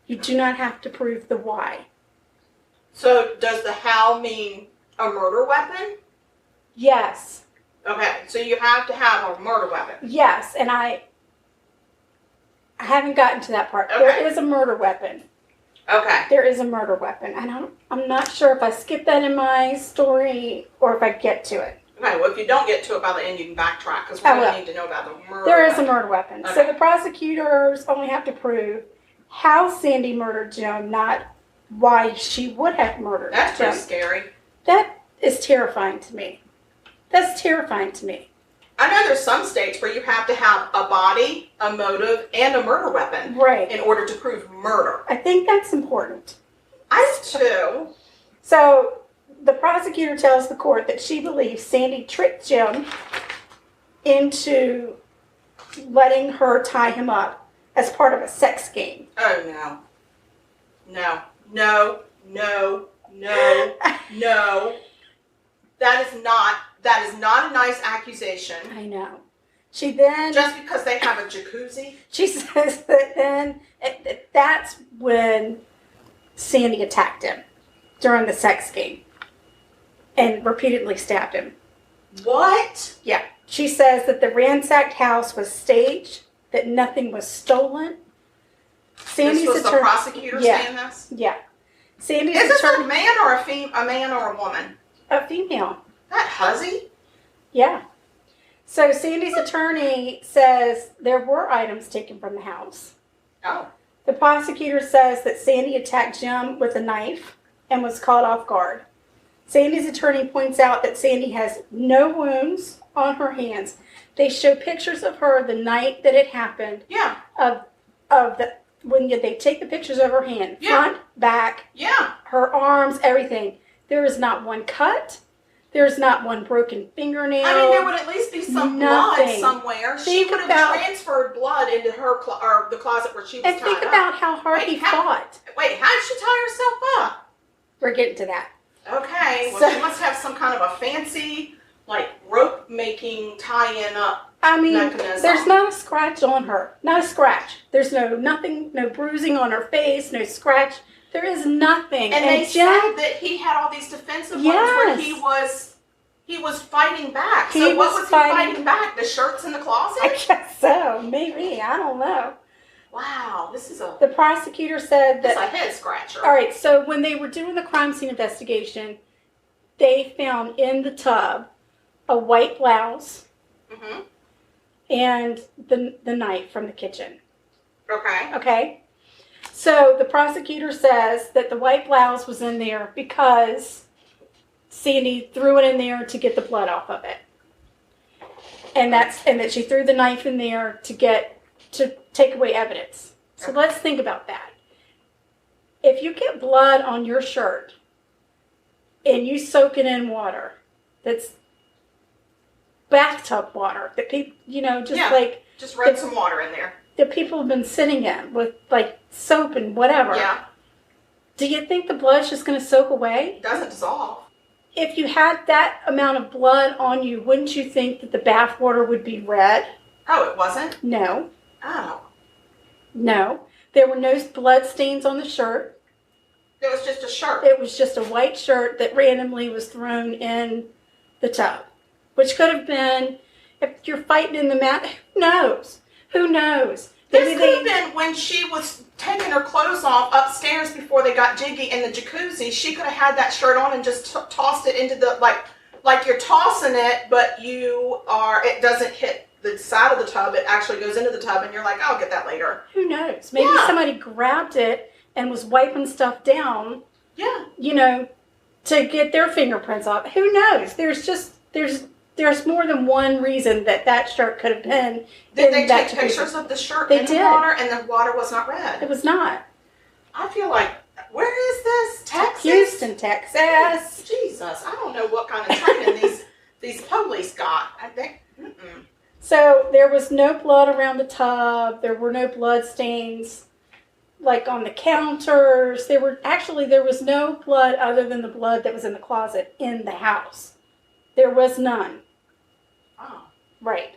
Speaker 3: You do not have to prove the why.
Speaker 2: So does the how mean a murder weapon?
Speaker 3: Yes.
Speaker 2: Okay, so you have to have a murder weapon.
Speaker 3: Yes, and I haven't gotten to that part.
Speaker 2: Okay.
Speaker 3: There is a murder weapon.
Speaker 2: Okay.
Speaker 3: There is a murder weapon. And I'm not sure if I skipped that in my story or if I get to it.
Speaker 2: Okay, well, if you don't get to it by the end, you can backtrack, because we're going to need to know about the murder
Speaker 3: There is a
Speaker 2: weapon.
Speaker 3: murder weapon.
Speaker 2: Okay.
Speaker 3: So the prosecutors only have to prove how Sandy murdered Jim, not why she would have murdered
Speaker 2: That's
Speaker 3: Jim.
Speaker 2: pretty scary.
Speaker 3: That is terrifying to me. That's terrifying to me.
Speaker 2: I know there's some states where you have to have a body, a motive, and a murder weapon
Speaker 3: Right.
Speaker 2: in order to prove murder.
Speaker 3: I think that's important.
Speaker 2: I do too.
Speaker 3: So the prosecutor tells the court that she believes Sandy tricked Jim into letting her tie him up as part of a sex game.
Speaker 2: Oh, no. No. No. No. No. No. That is not a nice accusation.
Speaker 3: I know. She then...
Speaker 2: Just because they have a jacuzzi?
Speaker 3: She says that then that's when Sandy attacked him during the sex game and repeatedly stabbed him.
Speaker 2: What?
Speaker 3: Yeah. She says that the ransacked house was staged, that nothing was stolen.
Speaker 2: This was the prosecutor saying this?
Speaker 3: Yeah. Sandy's
Speaker 2: Is this
Speaker 3: attorney...
Speaker 2: a man or a man or a woman?
Speaker 3: A female.
Speaker 2: That huzzy?
Speaker 3: Yeah. So Sandy's attorney says there were items taken from the house.
Speaker 2: Oh.
Speaker 3: The prosecutor says that Sandy attacked Jim with a knife and was caught off guard. Sandy's attorney points out that Sandy has no wounds on her hands. They show pictures of her the night that it happened.
Speaker 2: Yeah.
Speaker 3: When they take the pictures of her hand,
Speaker 2: Yeah.
Speaker 3: front, back,
Speaker 2: Yeah.
Speaker 3: her arms, everything. There is not one cut. There's not one broken fingernail.
Speaker 2: I mean, there would at least be some blood
Speaker 3: Nothing.
Speaker 2: somewhere. She
Speaker 3: Think
Speaker 2: would have
Speaker 3: about-
Speaker 2: transferred blood into her or the closet where she was
Speaker 3: And
Speaker 2: tied
Speaker 3: think
Speaker 2: up.
Speaker 3: about how hard
Speaker 2: Wait,
Speaker 3: he
Speaker 2: how-
Speaker 3: fought.
Speaker 2: Wait, how did she tie herself up?
Speaker 3: We're getting to that.
Speaker 2: Okay, well,
Speaker 3: So-
Speaker 2: she must have some kind of a fancy like rope making tie-in up
Speaker 3: I mean,
Speaker 2: mechanism.
Speaker 3: there's not a scratch on her. Not a scratch. There's nothing, no bruising on her face, no scratch. There is nothing.
Speaker 2: And they said that he had all these defensive ones where he was fighting back. So what was he fighting back? The shirts in the closet?
Speaker 3: I guess so. Maybe. I don't know.
Speaker 2: Wow,
Speaker 3: The prosecutor said that...
Speaker 2: It's a head scratcher.
Speaker 3: All right, so when they were doing the crime scene investigation, they found in the tub a white blouse and the knife from the kitchen. Okay? So the prosecutor says that the white blouse was in there because Sandy threw it in there to get the blood off of it. And that she threw the knife in there to take away evidence. So let's think about that. If you get blood on your shirt and you soak it in water, that's bathtub water that people,
Speaker 2: just rub some water in there.
Speaker 3: That people have been sitting in with like soap and whatever.
Speaker 2: Yeah.
Speaker 3: Do you think the blood's just going to soak away?
Speaker 2: It doesn't dissolve.
Speaker 3: If you had that amount of blood on you, wouldn't you think that the bath water would be red?
Speaker 2: Oh, it wasn't?
Speaker 3: No.
Speaker 2: Oh.
Speaker 3: No. There were no blood stains on the shirt.
Speaker 2: It was just a shirt.
Speaker 3: It was just a white shirt that randomly was thrown in the tub. Which could have been, if you're fighting in the mat, who knows? Who knows?
Speaker 2: This could have been when she was taking her clothes off upstairs before they got jiggy in the jacuzzi. She could have had that shirt on and just tossed it into the, like you're tossing it, but it doesn't hit the side of the tub. It actually goes into the tub and you're like, I'll get that later.
Speaker 3: Who knows? Maybe somebody grabbed it and was wiping stuff down.
Speaker 2: Yeah.
Speaker 3: To get their fingerprints off. Who knows? There's more than one reason that shirt could have been.
Speaker 2: Did they take pictures of the shirt in the water and the water was not red?
Speaker 3: It was not.
Speaker 2: I feel like, where is this? Texas?
Speaker 3: Houston, Texas.
Speaker 2: Jesus, I don't know what kind of training these police got. I think.
Speaker 3: So there was no blood around the tub. There were no blood stains, like on the counters. There was no blood other than the blood that was in the closet in the house. There was none.
Speaker 2: Oh.
Speaker 3: Right.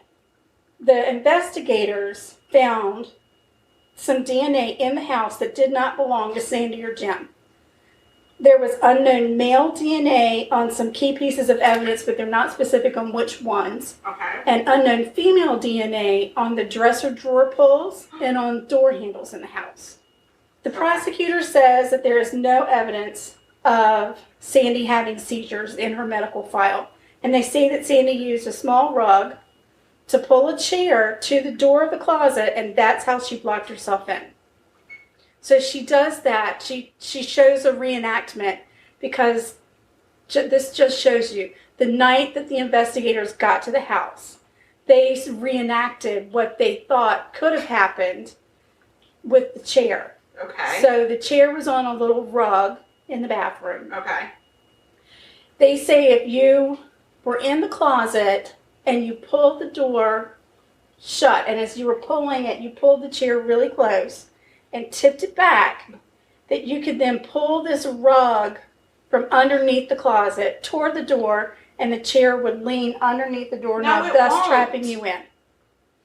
Speaker 3: The investigators found some DNA in the house that did not belong to Sandy or Jim. There was unknown male DNA on some key pieces of evidence, but they're not specific on which ones.
Speaker 2: Okay.
Speaker 3: And unknown female DNA on the dresser drawer pulls and on door handles in the house. The prosecutor says that there is no evidence of Sandy having seizures in her medical file. And they say that Sandy used a small rug to pull a chair to the door of the closet, and that's how she blocked herself in. So she does that. She shows a reenactment because this just shows you the night that the investigators got to the house, they reenacted what they thought could have happened with the chair.
Speaker 2: Okay.
Speaker 3: So the chair was on a little rug in the bathroom.
Speaker 2: Okay.
Speaker 3: They say if you were in the closet and you pulled the door shut, and as you were pulling it, you pulled the chair really close and tipped it back, that you could then pull this rug from underneath the closet toward the door, and the chair would lean underneath the doorknob, thus trapping you in.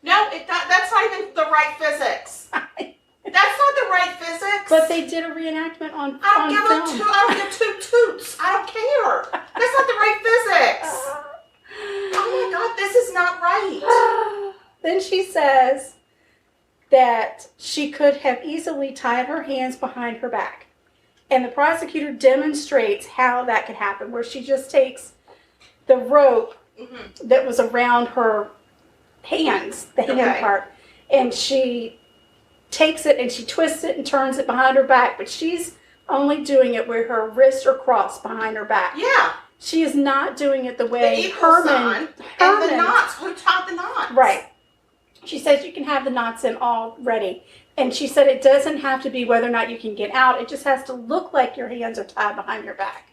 Speaker 2: No, that's not even the right physics. That's not the right physics.
Speaker 3: But they did a reenactment on film.
Speaker 2: I don't give two toots. I don't care. That's not the right physics. Oh my God, this is not right.
Speaker 3: Then she says that she could have easily tied her hands behind her back. And the prosecutor demonstrates how that could happen, where she just takes the rope that was around her hands, the hand part, and she takes it and she twists it and turns it behind her back, but she's only doing it where her wrists are crossed behind her back.
Speaker 2: Yeah.
Speaker 3: She is not doing it the way
Speaker 2: the Herman and the knots. Who tied the knots?
Speaker 3: Right. She says you can have the knots in already. And she said it doesn't have to be whether or not you can get out. It just has to look like your hands are tied behind your back.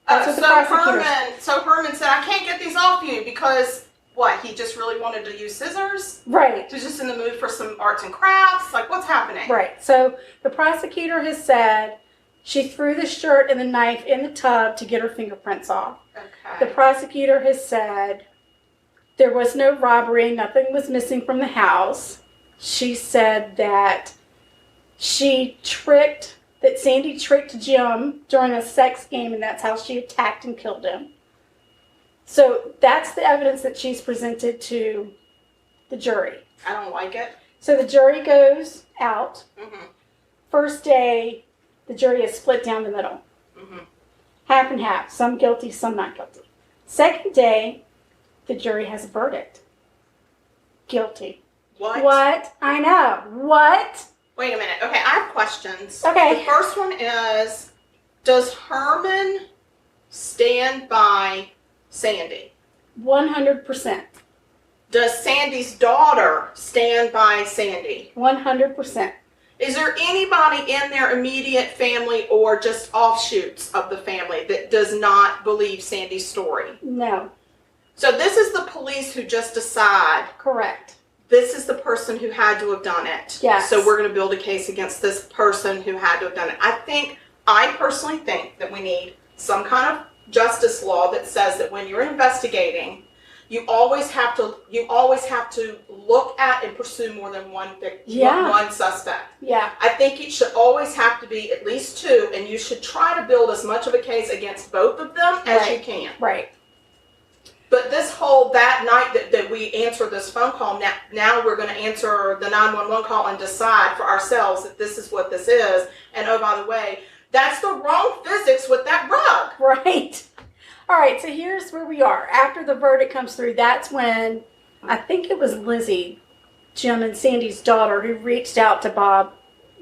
Speaker 3: That's what the prosecutor said.
Speaker 2: So Herman said, I can't get these off you because, what, he just really wanted to use scissors?
Speaker 3: Right.
Speaker 2: He's just in the mood for some arts and crafts? Like, what's happening?
Speaker 3: Right. So the prosecutor has said She threw the shirt and the knife in the tub to get her fingerprints off.
Speaker 2: Okay.
Speaker 3: The prosecutor has said there was no robbery, nothing was missing from the house. She said that Sandy tricked Jim during a sex game, and that's how she attacked and killed him. So that's the evidence that she's presented to the jury.
Speaker 2: I don't like it.
Speaker 3: So the jury goes out.
Speaker 2: Mm-hmm.
Speaker 3: First day, the jury is split down the middle.
Speaker 2: Mm-hmm.
Speaker 3: Half and half. Some guilty, some not guilty. Second day, the jury has a verdict. Guilty.
Speaker 2: What?
Speaker 3: I know. What?
Speaker 2: Wait a minute. Okay, I have questions.
Speaker 3: Okay.
Speaker 2: The first one is, does Herman stand by Sandy?
Speaker 3: 100%.
Speaker 2: Does Sandy's daughter stand by Sandy?
Speaker 3: 100%.
Speaker 2: Is there anybody in their immediate family or just offshoots of the family that does not believe Sandy's story?
Speaker 3: No.
Speaker 2: So this is the police who just decide
Speaker 3: Correct.
Speaker 2: this is the person who had to have done it.
Speaker 3: Yes.
Speaker 2: So we're going to build a case against this person who had to have done it. I personally think that we need some kind of justice law that says that when you're investigating, you always have to look at and pursue more than one one suspect.
Speaker 3: Yeah.
Speaker 2: I think it should always have to be at least two, and you should try to build as much of a case against both of them as you can.
Speaker 3: Right.
Speaker 2: But that night that we answered this phone call, now we're going to answer the 911 call and decide for ourselves that this is what this is. And oh, by the way, that's the wrong physics with that rug.
Speaker 3: Right. All right, so here's where we are. After the verdict comes through, that's when I think it was Lizzie, Jim and Sandy's daughter, who reached out to Bob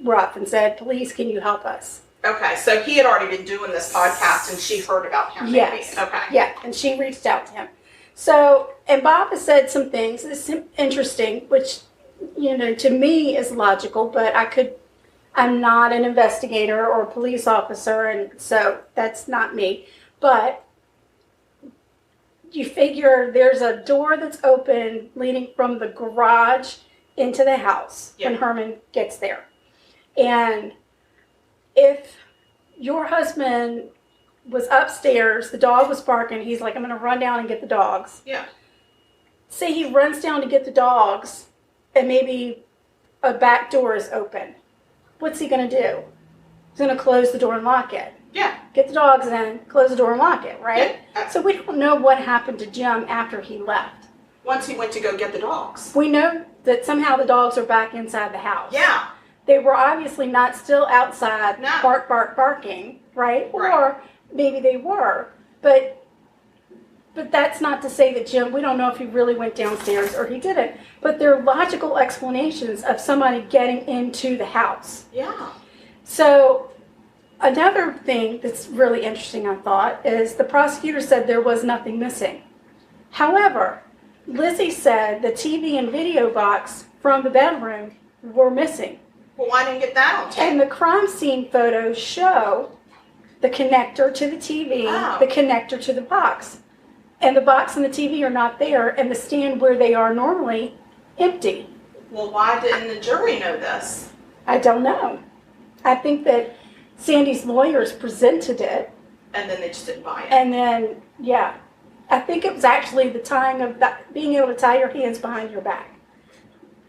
Speaker 3: Ruff and said, please, can you help us?
Speaker 2: Okay, so he had already been doing this podcast and she heard about him.
Speaker 3: Yes.
Speaker 2: Maybe. Okay.
Speaker 3: Yeah, and she reached out to him. So, and Bob has said some things that's interesting, which, to me is logical, but I'm not an investigator or a police officer, and so that's not me. But you figure there's a door that's open leading from the garage into the house when Herman gets there. And if your husband was upstairs, the dog was barking, he's like, I'm going to run down and get the dogs.
Speaker 2: Yeah.
Speaker 3: Say he runs down to get the dogs and maybe a back door is open. What's he going to do? He's going to close the door and lock it.
Speaker 2: Yeah.
Speaker 3: Get the dogs in, close the door and lock it, right?
Speaker 2: Yeah.
Speaker 3: So we don't know what happened to Jim after he left.
Speaker 2: Once he went to go get the dogs.
Speaker 3: We know that somehow the dogs are back inside the house.
Speaker 2: Yeah.
Speaker 3: They were obviously not still outside barking, right? Or maybe they were. But that's not to say that Jim, we don't know if he really went downstairs or he didn't. But there are logical explanations of somebody getting into the house.
Speaker 2: Yeah.
Speaker 3: So another thing that's really interesting, I thought, is the prosecutor said there was nothing missing. However, Lizzie said the TV and video box from the bedroom were missing.
Speaker 2: Well, why didn't you get that on tape?
Speaker 3: And the crime scene photos show the connector to the TV, the connector to the box. And the box and the TV are not there, and the stand where they are normally, empty.
Speaker 2: Well, why didn't the jury know this?
Speaker 3: I don't know. I think that Sandy's lawyers presented it.
Speaker 2: And then they just didn't buy it.
Speaker 3: And then, I think it was actually the tying of that, being able to tie your hands behind your back.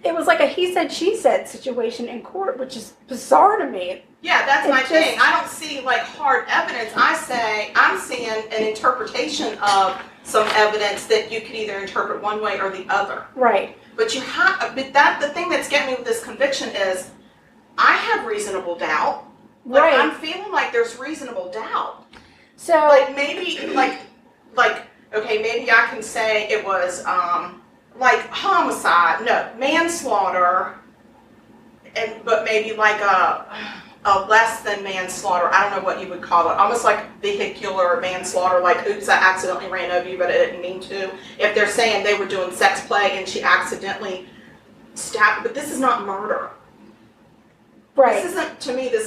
Speaker 3: It was like a he said, she said situation in court, which is bizarre to me.
Speaker 2: Yeah, that's my thing. I don't see hard evidence. I'm seeing an interpretation of some evidence that you could either interpret one way or the other.
Speaker 3: Right.
Speaker 2: But the thing that's getting me with this conviction is I have reasonable doubt.
Speaker 3: Right.
Speaker 2: I'm feeling like there's reasonable doubt.
Speaker 3: So
Speaker 2: maybe maybe I can say it was homicide, manslaughter, but maybe a less than manslaughter. I don't know what you would call it. Almost like vehicular manslaughter, oops, I accidentally ran over you, but I didn't mean to. If they're saying they were doing sex play and she accidentally stabbed, but this is not murder.
Speaker 3: Right.
Speaker 2: This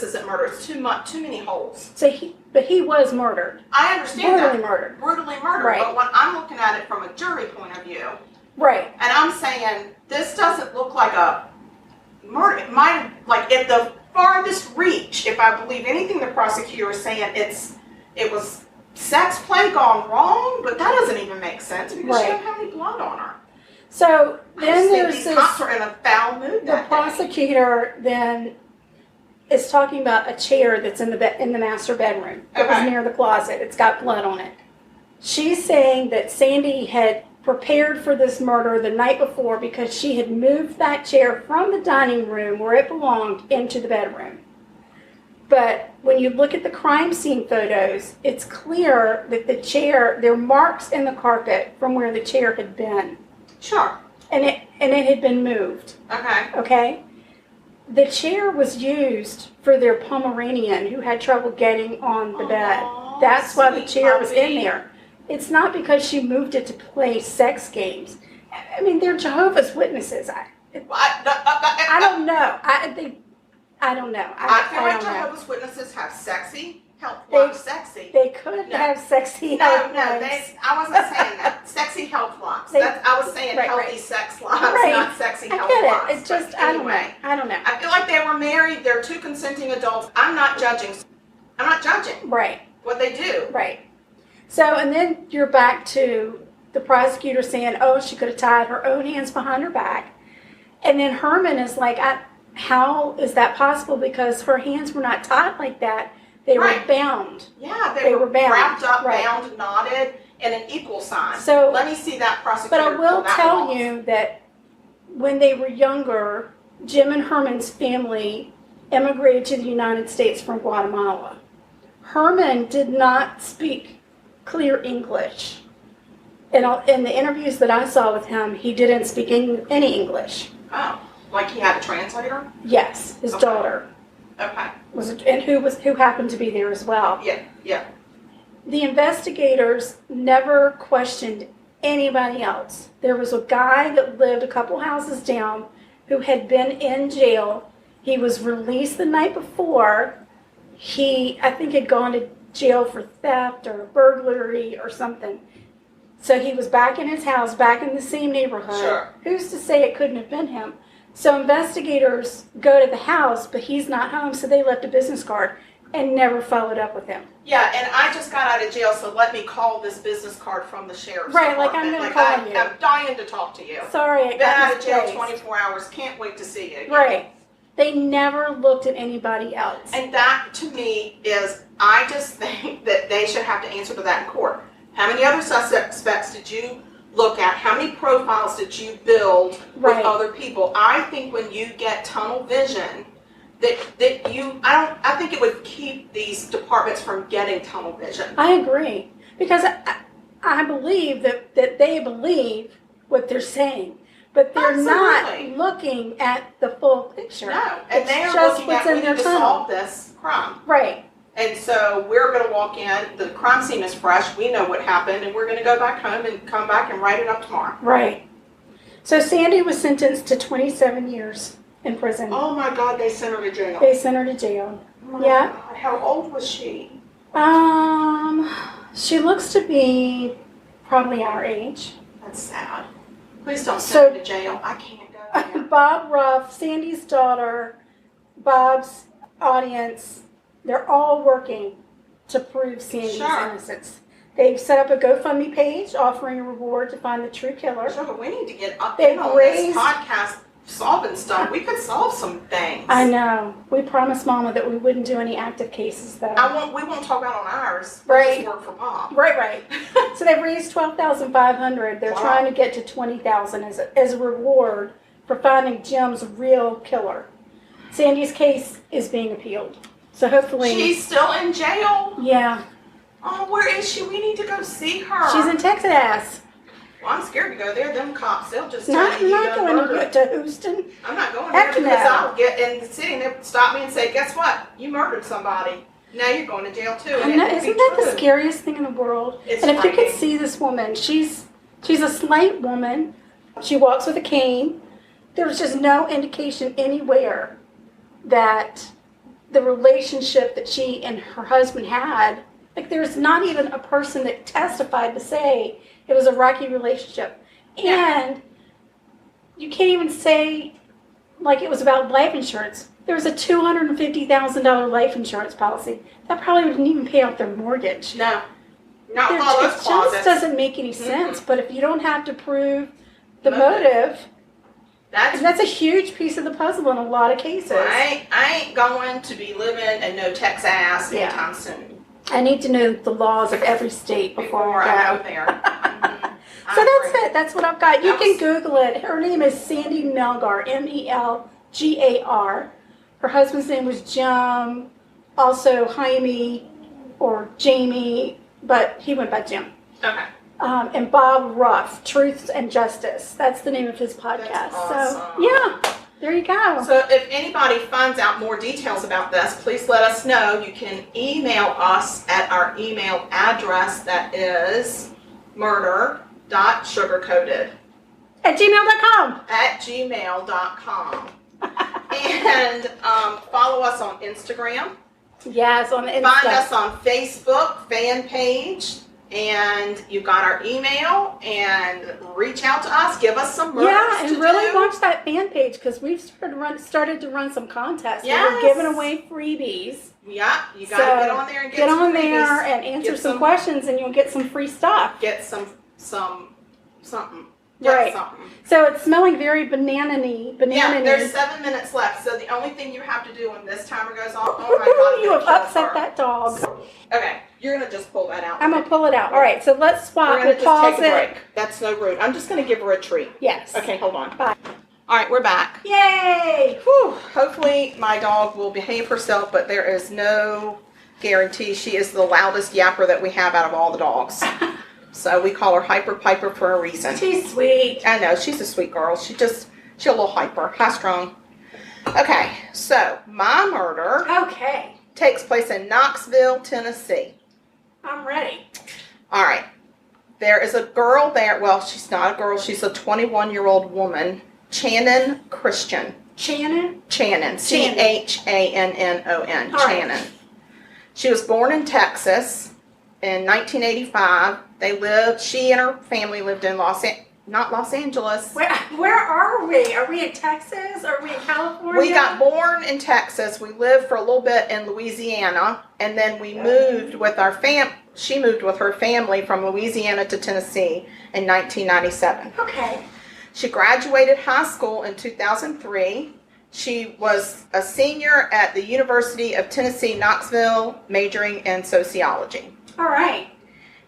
Speaker 2: isn't murder. It's too many holes.
Speaker 3: So he was murdered.
Speaker 2: I understand that.
Speaker 3: Brutally murdered.
Speaker 2: Right.
Speaker 3: Right.
Speaker 2: But when I'm looking at it from a jury point of view,
Speaker 3: right.
Speaker 2: And I'm saying this doesn't look like a murder. It might if farthest reach, if I believe anything the prosecutor is saying, it was sex play gone wrong, but that doesn't even make sense because she didn't have any blood on her.
Speaker 3: So then there's
Speaker 2: these
Speaker 3: this.
Speaker 2: cops are in a foul mood.
Speaker 3: The prosecutor then is talking about a chair that's in the master bedroom. It was near the closet. It's got blood on it. She's saying that Sandy had prepared for this murder the night before because she had moved that chair from the dining room where it belonged into the bedroom. But when you look at the crime scene photos, it's clear that the chair, there are marks in the carpet from where the chair had been.
Speaker 2: Sure.
Speaker 3: And it had been moved. Okay? The chair was used for their Pomeranian who had trouble getting on the bed. That's why the chair was in there. It's not because she moved it to play sex games. I mean, they're Jehovah's Witnesses. I don't know. I don't know.
Speaker 2: I feel like Jehovah's Witnesses have sexy health locks.
Speaker 3: They could have sexy health locks.
Speaker 2: I wasn't saying that. Sexy health locks. I was saying healthy sex locks, not sexy health locks.
Speaker 3: It's just, I don't know.
Speaker 2: I feel like they were married. They're two consenting adults. I'm not judging.
Speaker 3: Right.
Speaker 2: What they do.
Speaker 3: Right. So, and then you're back to the prosecutor saying, oh, she could have tied her own hands behind her back. And then Herman is like, how is that possible? Because her hands were not tied like that. They were bound.
Speaker 2: Yeah, they were
Speaker 3: bound.
Speaker 2: Wrapped up, bound, knotted, and an equal sign.
Speaker 3: So,
Speaker 2: let me see that prosecutor.
Speaker 3: But I will tell you that when they were younger, Jim and Herman's family immigrated to the United States from Guatemala. Herman did not speak clear English. In the interviews that I saw with him, he didn't speak any English.
Speaker 2: Oh, like he had a translator?
Speaker 3: Yes, his daughter.
Speaker 2: Okay.
Speaker 3: Who happened to be there as well.
Speaker 2: Yeah.
Speaker 3: The investigators never questioned anybody else. There was a guy that lived a couple houses down who had been in jail. He was released the night before. He, I think, had gone to jail for theft or burglary or something. So he was back in his house, back in the same neighborhood.
Speaker 2: Sure.
Speaker 3: Who's to say it couldn't have been him? So investigators go to the house, but he's not home, so they left a business card and never followed up with him.
Speaker 2: Yeah, and I just got out of jail, so let me call this business card from the sheriff's department.
Speaker 3: Right, like I'm going to call you.
Speaker 2: I'm dying to talk to you.
Speaker 3: Sorry, I
Speaker 2: got out of
Speaker 3: misplaced.
Speaker 2: jail 24 hours. Can't wait to see you.
Speaker 3: Right. They never looked at anybody else.
Speaker 2: And that, to me, is, I just think that they should have to answer to that in court. How many other suspects did you look at? How many profiles did you build with other people? I think when you get tunnel vision, I think it would keep these departments from getting tunnel vision.
Speaker 3: I agree. Because I believe that they believe what they're saying. But they're not looking at the full picture.
Speaker 2: No, and they are
Speaker 3: just
Speaker 2: looking at, we need to solve this crime.
Speaker 3: Right.
Speaker 2: And so we're going to walk in, the crime scene is fresh, we know what happened, and we're going to go back home and come back and write it up tomorrow.
Speaker 3: Right. So Sandy was sentenced to 27 years in prison.
Speaker 2: Oh my God, they sent her to jail.
Speaker 3: They sent her to jail.
Speaker 2: Oh my God. How old was she?
Speaker 3: She looks to be probably our age.
Speaker 2: That's sad. Please don't send me to jail. I can't go there.
Speaker 3: Bob Ruff, Sandy's daughter, Bob's audience, they're all working to prove Sandy's innocence. They've set up a GoFundMe page offering a reward to find the true killer.
Speaker 2: Sure, but we need to get up in on this podcast solving stuff. We could solve some things.
Speaker 3: I know. We promised Mama that we wouldn't do any active cases, though.
Speaker 2: We won't talk about on ours.
Speaker 3: Right.
Speaker 2: We'll just work for Bob.
Speaker 3: Right. So they've raised $12,500. They're trying to get to $20,000 as a reward for finding Jim's real killer. Sandy's case is being appealed. So hopefully...
Speaker 2: She's still in jail?
Speaker 3: Yeah.
Speaker 2: Oh, where is she? We need to go see her.
Speaker 3: She's in Texas.
Speaker 2: Well, I'm scared to go there. Them cops, they'll just
Speaker 3: I'm not going to Houston.
Speaker 2: I'm not going there because I'll get in the city and they'll stop me and say, guess what? You murdered somebody. Now you're going to jail too.
Speaker 3: I know. Isn't that the scariest thing in the world?
Speaker 2: It's
Speaker 3: and if you could see this woman, she's a slight woman. She walks with a cane. There's just no indication anywhere that the relationship that she and her husband had, like there's not even a person that testified to say it was a rocky relationship. And you can't even say like it was about life insurance. There was a $250,000 life insurance policy. That probably wouldn't even pay off their mortgage.
Speaker 2: No. Not with all those
Speaker 3: It
Speaker 2: clauses.
Speaker 3: just doesn't make any sense. But if you don't have to prove the motive, that's a huge piece of the puzzle in a lot of cases.
Speaker 2: I ain't going to be living in no Texas anytime soon.
Speaker 3: I need to know the laws of every state before
Speaker 2: I go there.
Speaker 3: So that's it. That's what I've got. You can Google it. Her name is Sandy Melgar, Melgar. Her husband's name was Jim, also Jaime or Jamie, but he went by Jim.
Speaker 2: Okay.
Speaker 3: And Bob Ruff, Truth and Justice. That's the name of his podcast.
Speaker 2: That's awesome.
Speaker 3: So, yeah, there you go.
Speaker 2: So if anybody finds out more details about this, please let us know. You can email us at our email address that is murder.sugarcoated
Speaker 3: At gmail.com.
Speaker 2: At gmail.com. And follow us on Instagram.
Speaker 3: Yes, on the Insta.
Speaker 2: Find us on Facebook fan page. And you got our email, and reach out to us. Give us some murders.
Speaker 3: Yeah, and really watch that fan page because we've started to run some contests.
Speaker 2: Yes.
Speaker 3: We're giving away freebies.
Speaker 2: Yeah, you got to get on there and get some
Speaker 3: on
Speaker 2: freebies.
Speaker 3: there and answer some questions, and you'll get some free stuff.
Speaker 2: Get something.
Speaker 3: Right.
Speaker 2: Something.
Speaker 3: So it's smelling very banana-y.
Speaker 2: Yeah, there's 7 minutes left. So the only thing you have to do when this timer goes off, oh my God,
Speaker 3: you have upset that dog.
Speaker 2: Okay, you're going to just pull that out.
Speaker 3: I'm going to pull it out. All right, so let's swap.
Speaker 2: We're going to
Speaker 3: pause
Speaker 2: just take a break. That's no rude. I'm just going to give her a treat.
Speaker 3: Yes.
Speaker 2: Okay, hold on.
Speaker 3: Bye.
Speaker 2: All right, we're back.
Speaker 3: Yay!
Speaker 2: Whew. Hopefully my dog will behave herself, but there is no guarantee. She is the loudest yapper that we have out of all the dogs. So we call her Hyper Piper for a reason.
Speaker 3: She's sweet.
Speaker 2: I know, she's a sweet girl. She's a little hyper, high strung. Okay, so my murder takes place in Knoxville, Tennessee.
Speaker 3: I'm ready.
Speaker 2: All right. There is a girl there. Well, she's not a girl. She's a 21-year-old woman. Channon Christian.
Speaker 3: Channon?
Speaker 2: Channon. Channon. Channon. She was born in Texas in 1985. She and her family lived in not Los Angeles.
Speaker 3: Where are we? Are we in Texas? Are we in California?
Speaker 2: We got born in Texas. We lived for a little bit in Louisiana, and then we moved with our She moved with her family from Louisiana to Tennessee in 1997.
Speaker 3: Okay.
Speaker 2: She graduated high school in 2003. She was a senior at the University of Tennessee, Knoxville, majoring in sociology.
Speaker 3: All right.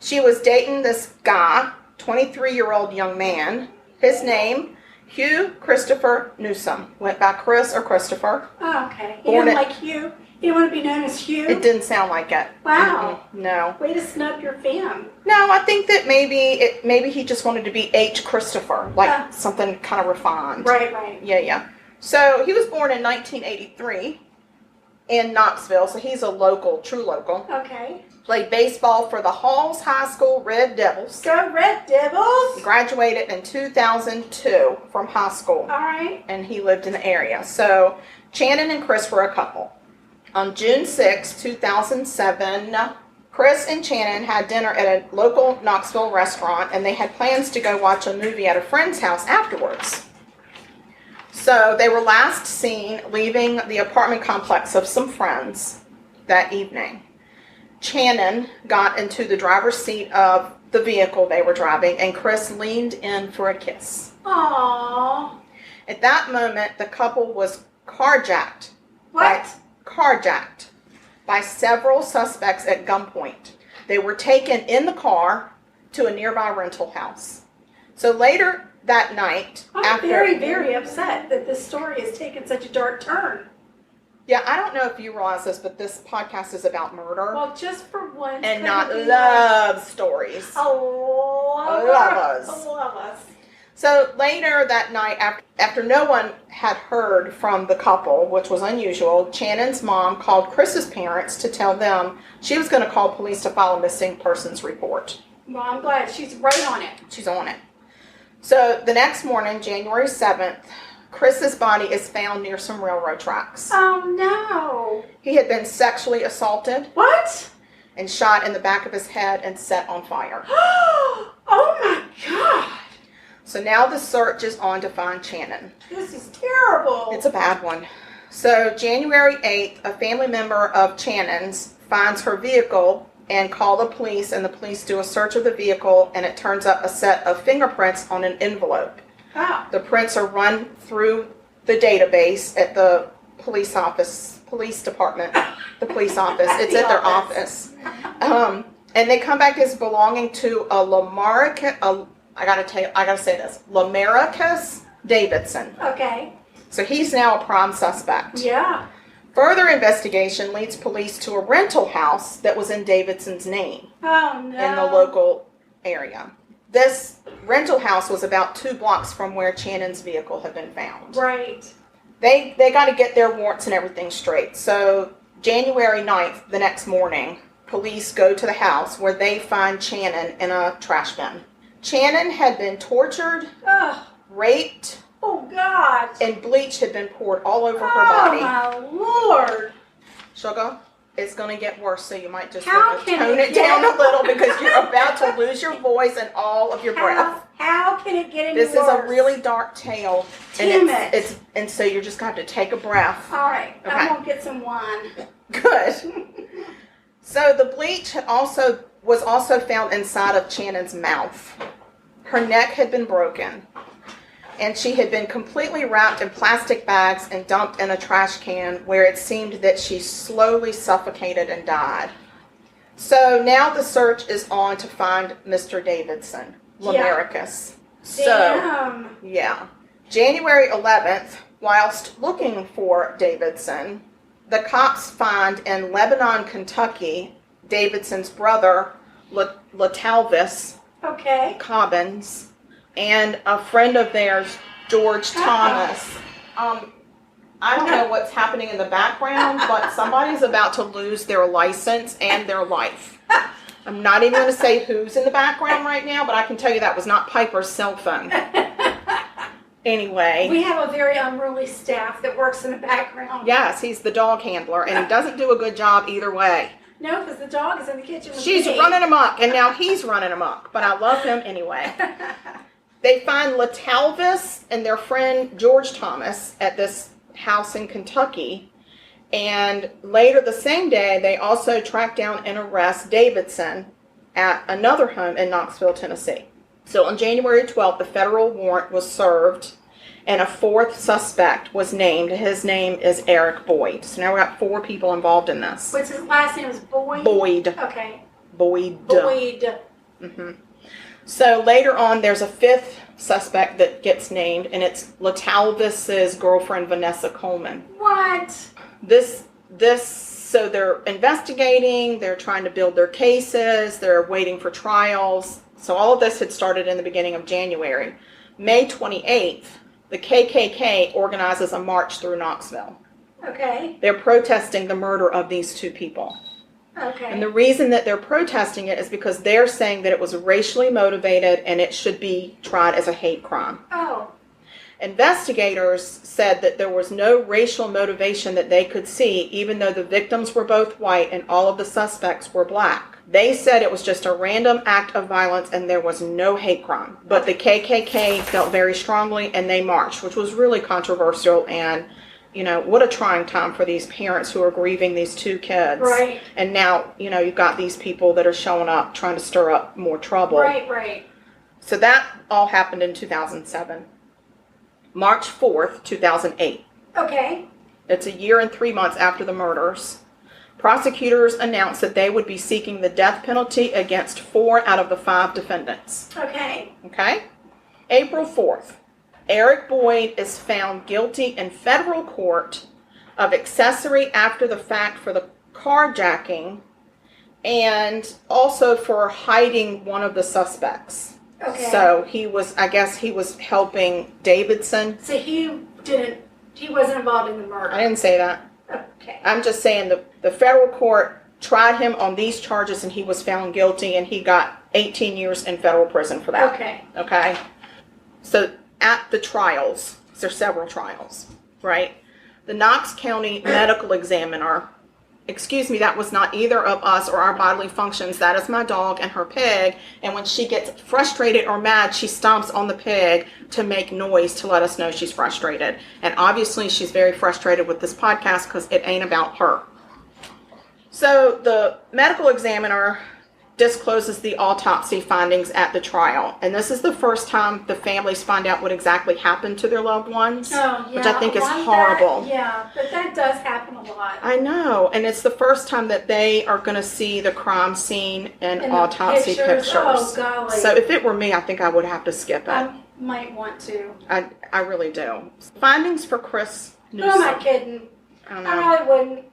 Speaker 2: She was dating this guy, 23-year-old young man. His name, Hugh Christopher Newsom. Went by Chris or Christopher.
Speaker 3: Oh, okay. He didn't like Hugh? He didn't want to be known as Hugh?
Speaker 2: It didn't sound like it.
Speaker 3: Wow.
Speaker 2: No.
Speaker 3: Way to snub your fam.
Speaker 2: No, I think that maybe he just wanted to be H. Christopher, like something kind of refined.
Speaker 3: Right.
Speaker 2: Yeah. So he was born in 1983 in Knoxville, so he's a true local.
Speaker 3: Okay.
Speaker 2: Played baseball for the Halls High School Red Devils.
Speaker 3: Go Red Devils!
Speaker 2: Graduated in 2002 from high school.
Speaker 3: All right.
Speaker 2: And he lived in the area. So Channon and Chris were a couple. On June 6, 2007, Chris and Channon had dinner at a local Knoxville restaurant, and they had plans to go watch a movie at a friend's house afterwards. So they were last seen leaving the apartment complex of some friends that evening. Channon got into the driver's seat of the vehicle they were driving, and Chris leaned in for a kiss.
Speaker 3: Aww.
Speaker 2: At that moment, the couple was carjacked.
Speaker 3: What?
Speaker 2: Carjacked by several suspects at gunpoint. They were taken in the car to a nearby rental house. So later that night,
Speaker 3: I'm very, very upset that this story has taken such a dark turn.
Speaker 2: Yeah, I don't know if you realize this, but this podcast is about murder.
Speaker 3: Well, just for once.
Speaker 2: And not love stories.
Speaker 3: Love us.
Speaker 2: So later that night, after no one had heard from the couple, which was unusual, Channon's mom called Chris's parents to tell them she was going to call police to file a missing persons report.
Speaker 3: Well, I'm glad she's right on it.
Speaker 2: She's on it. So the next morning, January 7th, Chris's body is found near some railroad tracks.
Speaker 3: Oh, no.
Speaker 2: He had been sexually assaulted.
Speaker 3: What? And
Speaker 2: shot in the back of his head and set on fire.
Speaker 3: Oh, my God.
Speaker 2: So now the search is on to find Channon.
Speaker 3: This is terrible.
Speaker 2: It's a bad one. So January 8th, a family member of Channon's finds her vehicle and call the police, and the police do a search of the vehicle, and it turns up a set of fingerprints on an envelope.
Speaker 3: Oh.
Speaker 2: The prints are run through the database at the police department. It's at their office. And they come back as belonging to a Lamarcus Davidson.
Speaker 3: Okay.
Speaker 2: So he's now a prime suspect.
Speaker 3: Yeah.
Speaker 2: Further investigation leads police to a rental house that was in Davidson's name
Speaker 3: Oh, no.
Speaker 2: in the local area. This rental house was about 2 blocks from where Channon's vehicle had been found.
Speaker 3: Right.
Speaker 2: They got to get their warrants and everything straight. So January 9th, the next morning, police go to the house where they find Channon in a trash bin. Channon had been tortured, raped,
Speaker 3: oh, God.
Speaker 2: and bleach had been poured all over her body.
Speaker 3: Oh, my Lord.
Speaker 2: Sugar, it's going to get worse, so you might just
Speaker 3: How
Speaker 2: want to
Speaker 3: can
Speaker 2: tone
Speaker 3: it
Speaker 2: it
Speaker 3: get-
Speaker 2: down a little because you're about to lose your voice and all of your breath.
Speaker 3: How can it get any
Speaker 2: This
Speaker 3: worse?
Speaker 2: is a really dark tale.
Speaker 3: Damn
Speaker 2: and
Speaker 3: it.
Speaker 2: And so you're just going to have to take a breath.
Speaker 3: All right.
Speaker 2: Okay.
Speaker 3: I'm going to get some wine.
Speaker 2: Good. So the bleach was also found inside of Channon's mouth. Her neck had been broken, and she had been completely wrapped in plastic bags and dumped in a trash can where it seemed that she slowly suffocated and died. So now the search is on to find Mr. Davidson, Lamarcus.
Speaker 3: Damn.
Speaker 2: Yeah. January 11th, whilst looking for Davidson, the cops find in Lebanon, Kentucky, Davidson's brother, Latalvis
Speaker 3: Okay.
Speaker 2: Cobbins, and a friend of theirs, George Thomas. I don't know what's happening in the background, but somebody's about to lose their license and their life. I'm not even going to say who's in the background right now, but I can tell you that was not Piper's cell phone. Anyway.
Speaker 3: We have a very unruly staff that works in the background.
Speaker 2: Yes, he's the dog handler, and he doesn't do a good job either way.
Speaker 3: No, because the dog is in the kitchen with
Speaker 2: She's
Speaker 3: me.
Speaker 2: running amok, and now he's running amok, but I love him anyway. They find Latalvis and their friend George Thomas at this house in Kentucky, and later the same day, they also track down and arrest Davidson at another home in Knoxville, Tennessee. So on January 12th, the federal warrant was served, and a 4th suspect was named. His name is Eric Boyd. So now we got 4 people involved in this.
Speaker 3: What's his last name? Is Boyd?
Speaker 2: Boyd.
Speaker 3: Okay.
Speaker 2: Boyd.
Speaker 3: Boyd.
Speaker 2: Mm-hmm. So later on, there's a 5th suspect that gets named, and it's Latalvis's girlfriend, Vanessa Coleman.
Speaker 3: What?
Speaker 2: So they're investigating, they're trying to build their cases, they're waiting for trials. So all of this had started in the beginning of January. May 28th, the KKK organizes a march through Knoxville.
Speaker 3: Okay.
Speaker 2: They're protesting the murder of these 2 people.
Speaker 3: Okay.
Speaker 2: And the reason that they're protesting it is because they're saying that it was racially motivated and it should be tried as a hate crime.
Speaker 3: Oh.
Speaker 2: Investigators said that there was no racial motivation that they could see, even though the victims were both white and all of the suspects were black. They said it was just a random act of violence and there was no hate crime. But the KKK felt very strongly and they marched, which was really controversial, and what a trying time for these parents who are grieving these 2 kids.
Speaker 3: Right.
Speaker 2: And now, you've got these people that are showing up trying to stir up more trouble.
Speaker 3: Right.
Speaker 2: So that all happened in 2007. March 4th, 2008.
Speaker 3: Okay.
Speaker 2: It's a year and 3 months after the murders. Prosecutors announced that they would be seeking the death penalty against 4 out of the 5 defendants.
Speaker 3: Okay.
Speaker 2: Okay? April 4th. Eric Boyd is found guilty in federal court of accessory after the fact for the carjacking and also for hiding one of the suspects.
Speaker 3: Okay.
Speaker 2: So he was helping Davidson.
Speaker 3: So he wasn't involved in the murder.
Speaker 2: I didn't say that.
Speaker 3: Okay.
Speaker 2: I'm just saying the federal court tried him on these charges and he was found guilty and he got 18 years in federal prison for that.
Speaker 3: Okay.
Speaker 2: Okay. So at the trials, there's several trials, right? The Knox County medical examiner excuse me, that was not either of us or our bodily functions. That is my dog and her pig. And when she gets frustrated or mad, she stomps on the pig to make noise to let us know she's frustrated. And obviously she's very frustrated with this podcast because it ain't about her. So the medical examiner discloses the autopsy findings at the trial. And this is the first time the families find out what exactly happened to their loved ones, which I think is horrible.
Speaker 3: But that does happen a lot.
Speaker 2: I know. And it's the first time that they are going to see the crime scene and autopsy pictures.
Speaker 3: Oh, golly.
Speaker 2: So if it were me, I think I would have to skip it.
Speaker 3: I might want to.
Speaker 2: I really do. Findings for Chris Newsom.
Speaker 3: Who am I kidding?
Speaker 2: I don't know.
Speaker 3: I really wouldn't.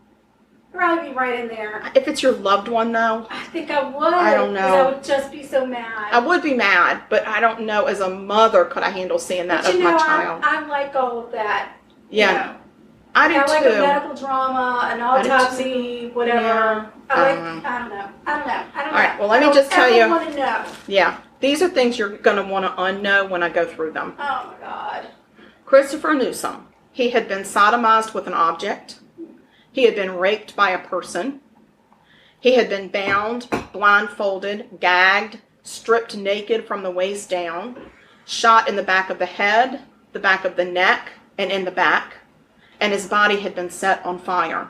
Speaker 3: I'd probably be right in there.
Speaker 2: If it's your loved one, though,
Speaker 3: I think I would.
Speaker 2: I don't know.
Speaker 3: I would just be so mad.
Speaker 2: I would be mad, but I don't know. As a mother, could I handle seeing that of my child?
Speaker 3: I like all of that.
Speaker 2: Yeah, I do too.
Speaker 3: I like a medical drama, an autopsy, whatever.
Speaker 2: Yeah.
Speaker 3: I don't know.
Speaker 2: All right. Well, let me just tell you.
Speaker 3: I want to know.
Speaker 2: Yeah, these are things you're going to want to unknow when I go through them.
Speaker 3: Oh my God.
Speaker 2: Christopher Newsom. He had been sodomized with an object. He had been raped by a person. He had been bound, blindfolded, gagged, stripped naked from the waist down, shot in the back of the head, the back of the neck, and in the back, and his body had been set on fire.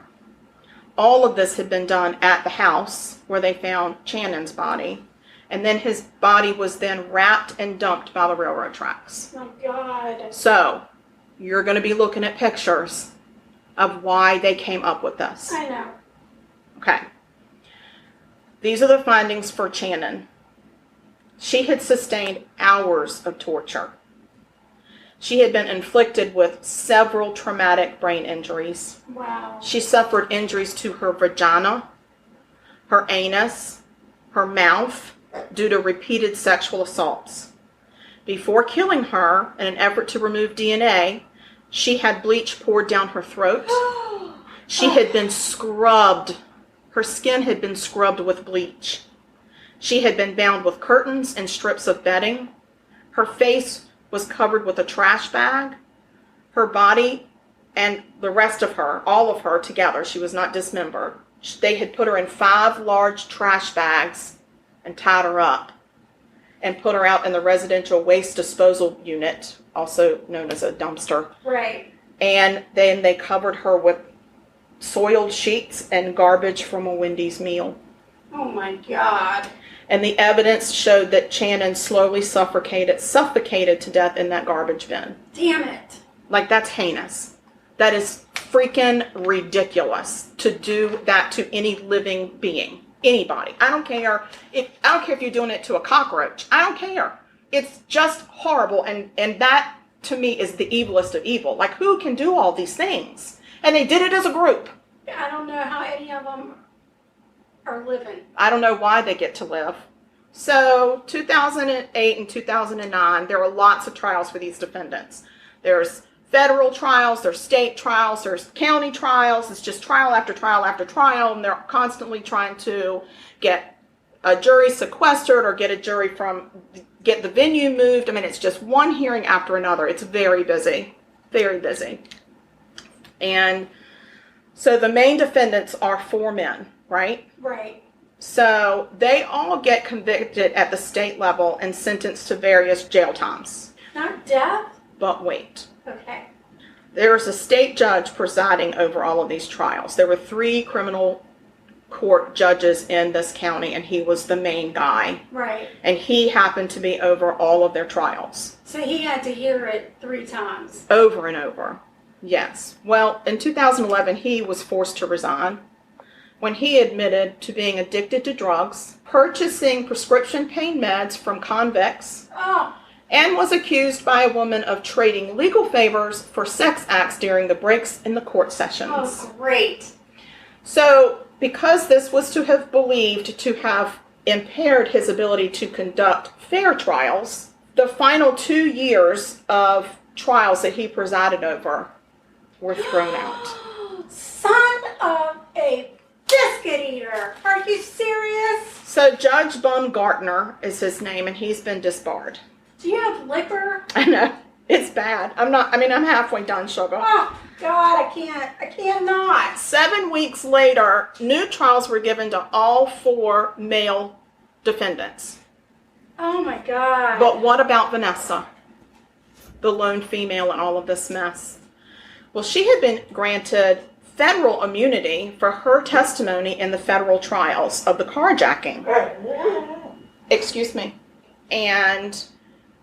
Speaker 2: All of this had been done at the house where they found Shannon's body, and then his body was then wrapped and dumped by the railroad tracks.
Speaker 3: Oh God.
Speaker 2: So, you're going to be looking at pictures of why they came up with this.
Speaker 3: I know.
Speaker 2: Okay. These are the findings for Shannon. She had sustained hours of torture. She had been inflicted with several traumatic brain injuries.
Speaker 3: Wow.
Speaker 2: She suffered injuries to her vagina, her anus, her mouth, due to repeated sexual assaults. Before killing her, in an effort to remove DNA, she had bleach poured down her throat. She had been scrubbed. Her skin had been scrubbed with bleach. She had been bound with curtains and strips of bedding. Her face was covered with a trash bag. Her body and the rest of her, all of her together, she was not dismembered. They had put her in 5 large trash bags and tied her up and put her out in the residential waste disposal unit, also known as a dumpster.
Speaker 3: Right.
Speaker 2: And then they covered her with soiled sheets and garbage from a Wendy's meal.
Speaker 3: Oh my God.
Speaker 2: And the evidence showed that Shannon slowly suffocated to death in that garbage bin.
Speaker 3: Damn it.
Speaker 2: Like, that's heinous. That is freaking ridiculous to do that to any living being. Anybody. I don't care if you're doing it to a cockroach. I don't care. It's just horrible. And that, to me, is the evilest of evil. Like, who can do all these things? And they did it as a group.
Speaker 3: I don't know how any of them are living.
Speaker 2: I don't know why they get to live. So, 2008 and 2009, there were lots of trials for these defendants. There's federal trials, there's state trials, there's county trials. It's just trial after trial after trial, and they're constantly trying to get a jury sequestered or get the venue moved. I mean, it's just one hearing after another. It's very busy, very busy. And so the main defendants are 4 men, right?
Speaker 3: Right.
Speaker 2: So they all get convicted at the state level and sentenced to various jail times.
Speaker 3: Not death?
Speaker 2: But wait.
Speaker 3: Okay.
Speaker 2: There was a state judge presiding over all of these trials. There were 3 criminal court judges in this county, and he was the main guy.
Speaker 3: Right.
Speaker 2: And he happened to be over all of their trials.
Speaker 3: So he had to hear it 3 times.
Speaker 2: Over and over. Yes. Well, in 2011, he was forced to resign when he admitted to being addicted to drugs, purchasing prescription pain meds from convicts, and was accused by a woman of trading legal favors for sex acts during the breaks in the court sessions.
Speaker 3: Oh, great.
Speaker 2: So, because this was to have believed to have impaired his ability to conduct fair trials, the final 2 years of trials that he presided over were thrown out.
Speaker 3: Son of a biscuit eater. Are you serious?
Speaker 2: So Judge Baumgartner is his name, and he's been disbarred.
Speaker 3: Do you have liquor?
Speaker 2: I know. It's bad. I'm halfway done, sugar.
Speaker 3: Oh, God, I cannot.
Speaker 2: 7 weeks later, new trials were given to all 4 male defendants.
Speaker 3: Oh my God.
Speaker 2: But what about Vanessa, the lone female in all of this mess? Well, she had been granted federal immunity for her testimony in the federal trials of the carjacking. Excuse me. And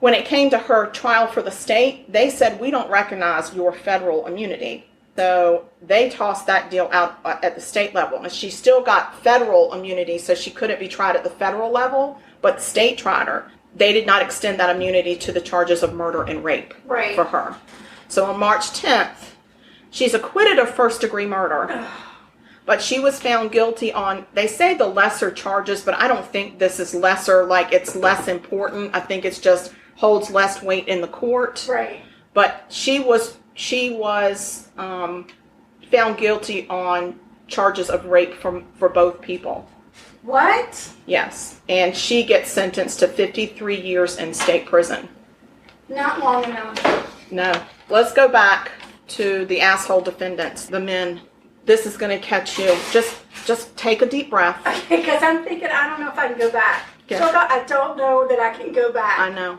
Speaker 2: when it came to her trial for the state, they said, we don't recognize your federal immunity. So they tossed that deal out at the state level. And she still got federal immunity, so she couldn't be tried at the federal level, but the state tried her. They did not extend that immunity to the charges of murder and rape for her. So on March 10th, she's acquitted of first-degree murder. But she was found guilty on, they say the lesser charges, but I don't think this is lesser, like it's less important. I think it's just holds less weight in the court.
Speaker 3: Right.
Speaker 2: But she was found guilty on charges of rape for both people.
Speaker 3: What?
Speaker 2: Yes. And she gets sentenced to 53 years in state prison.
Speaker 3: Not long enough.
Speaker 2: No. Let's go back to the asshole defendants, the men. This is going to catch you. Just take a deep breath.
Speaker 3: Because I'm thinking, I don't know if I can go back.
Speaker 2: Yeah.
Speaker 3: So I don't know that I can go back.
Speaker 2: I know.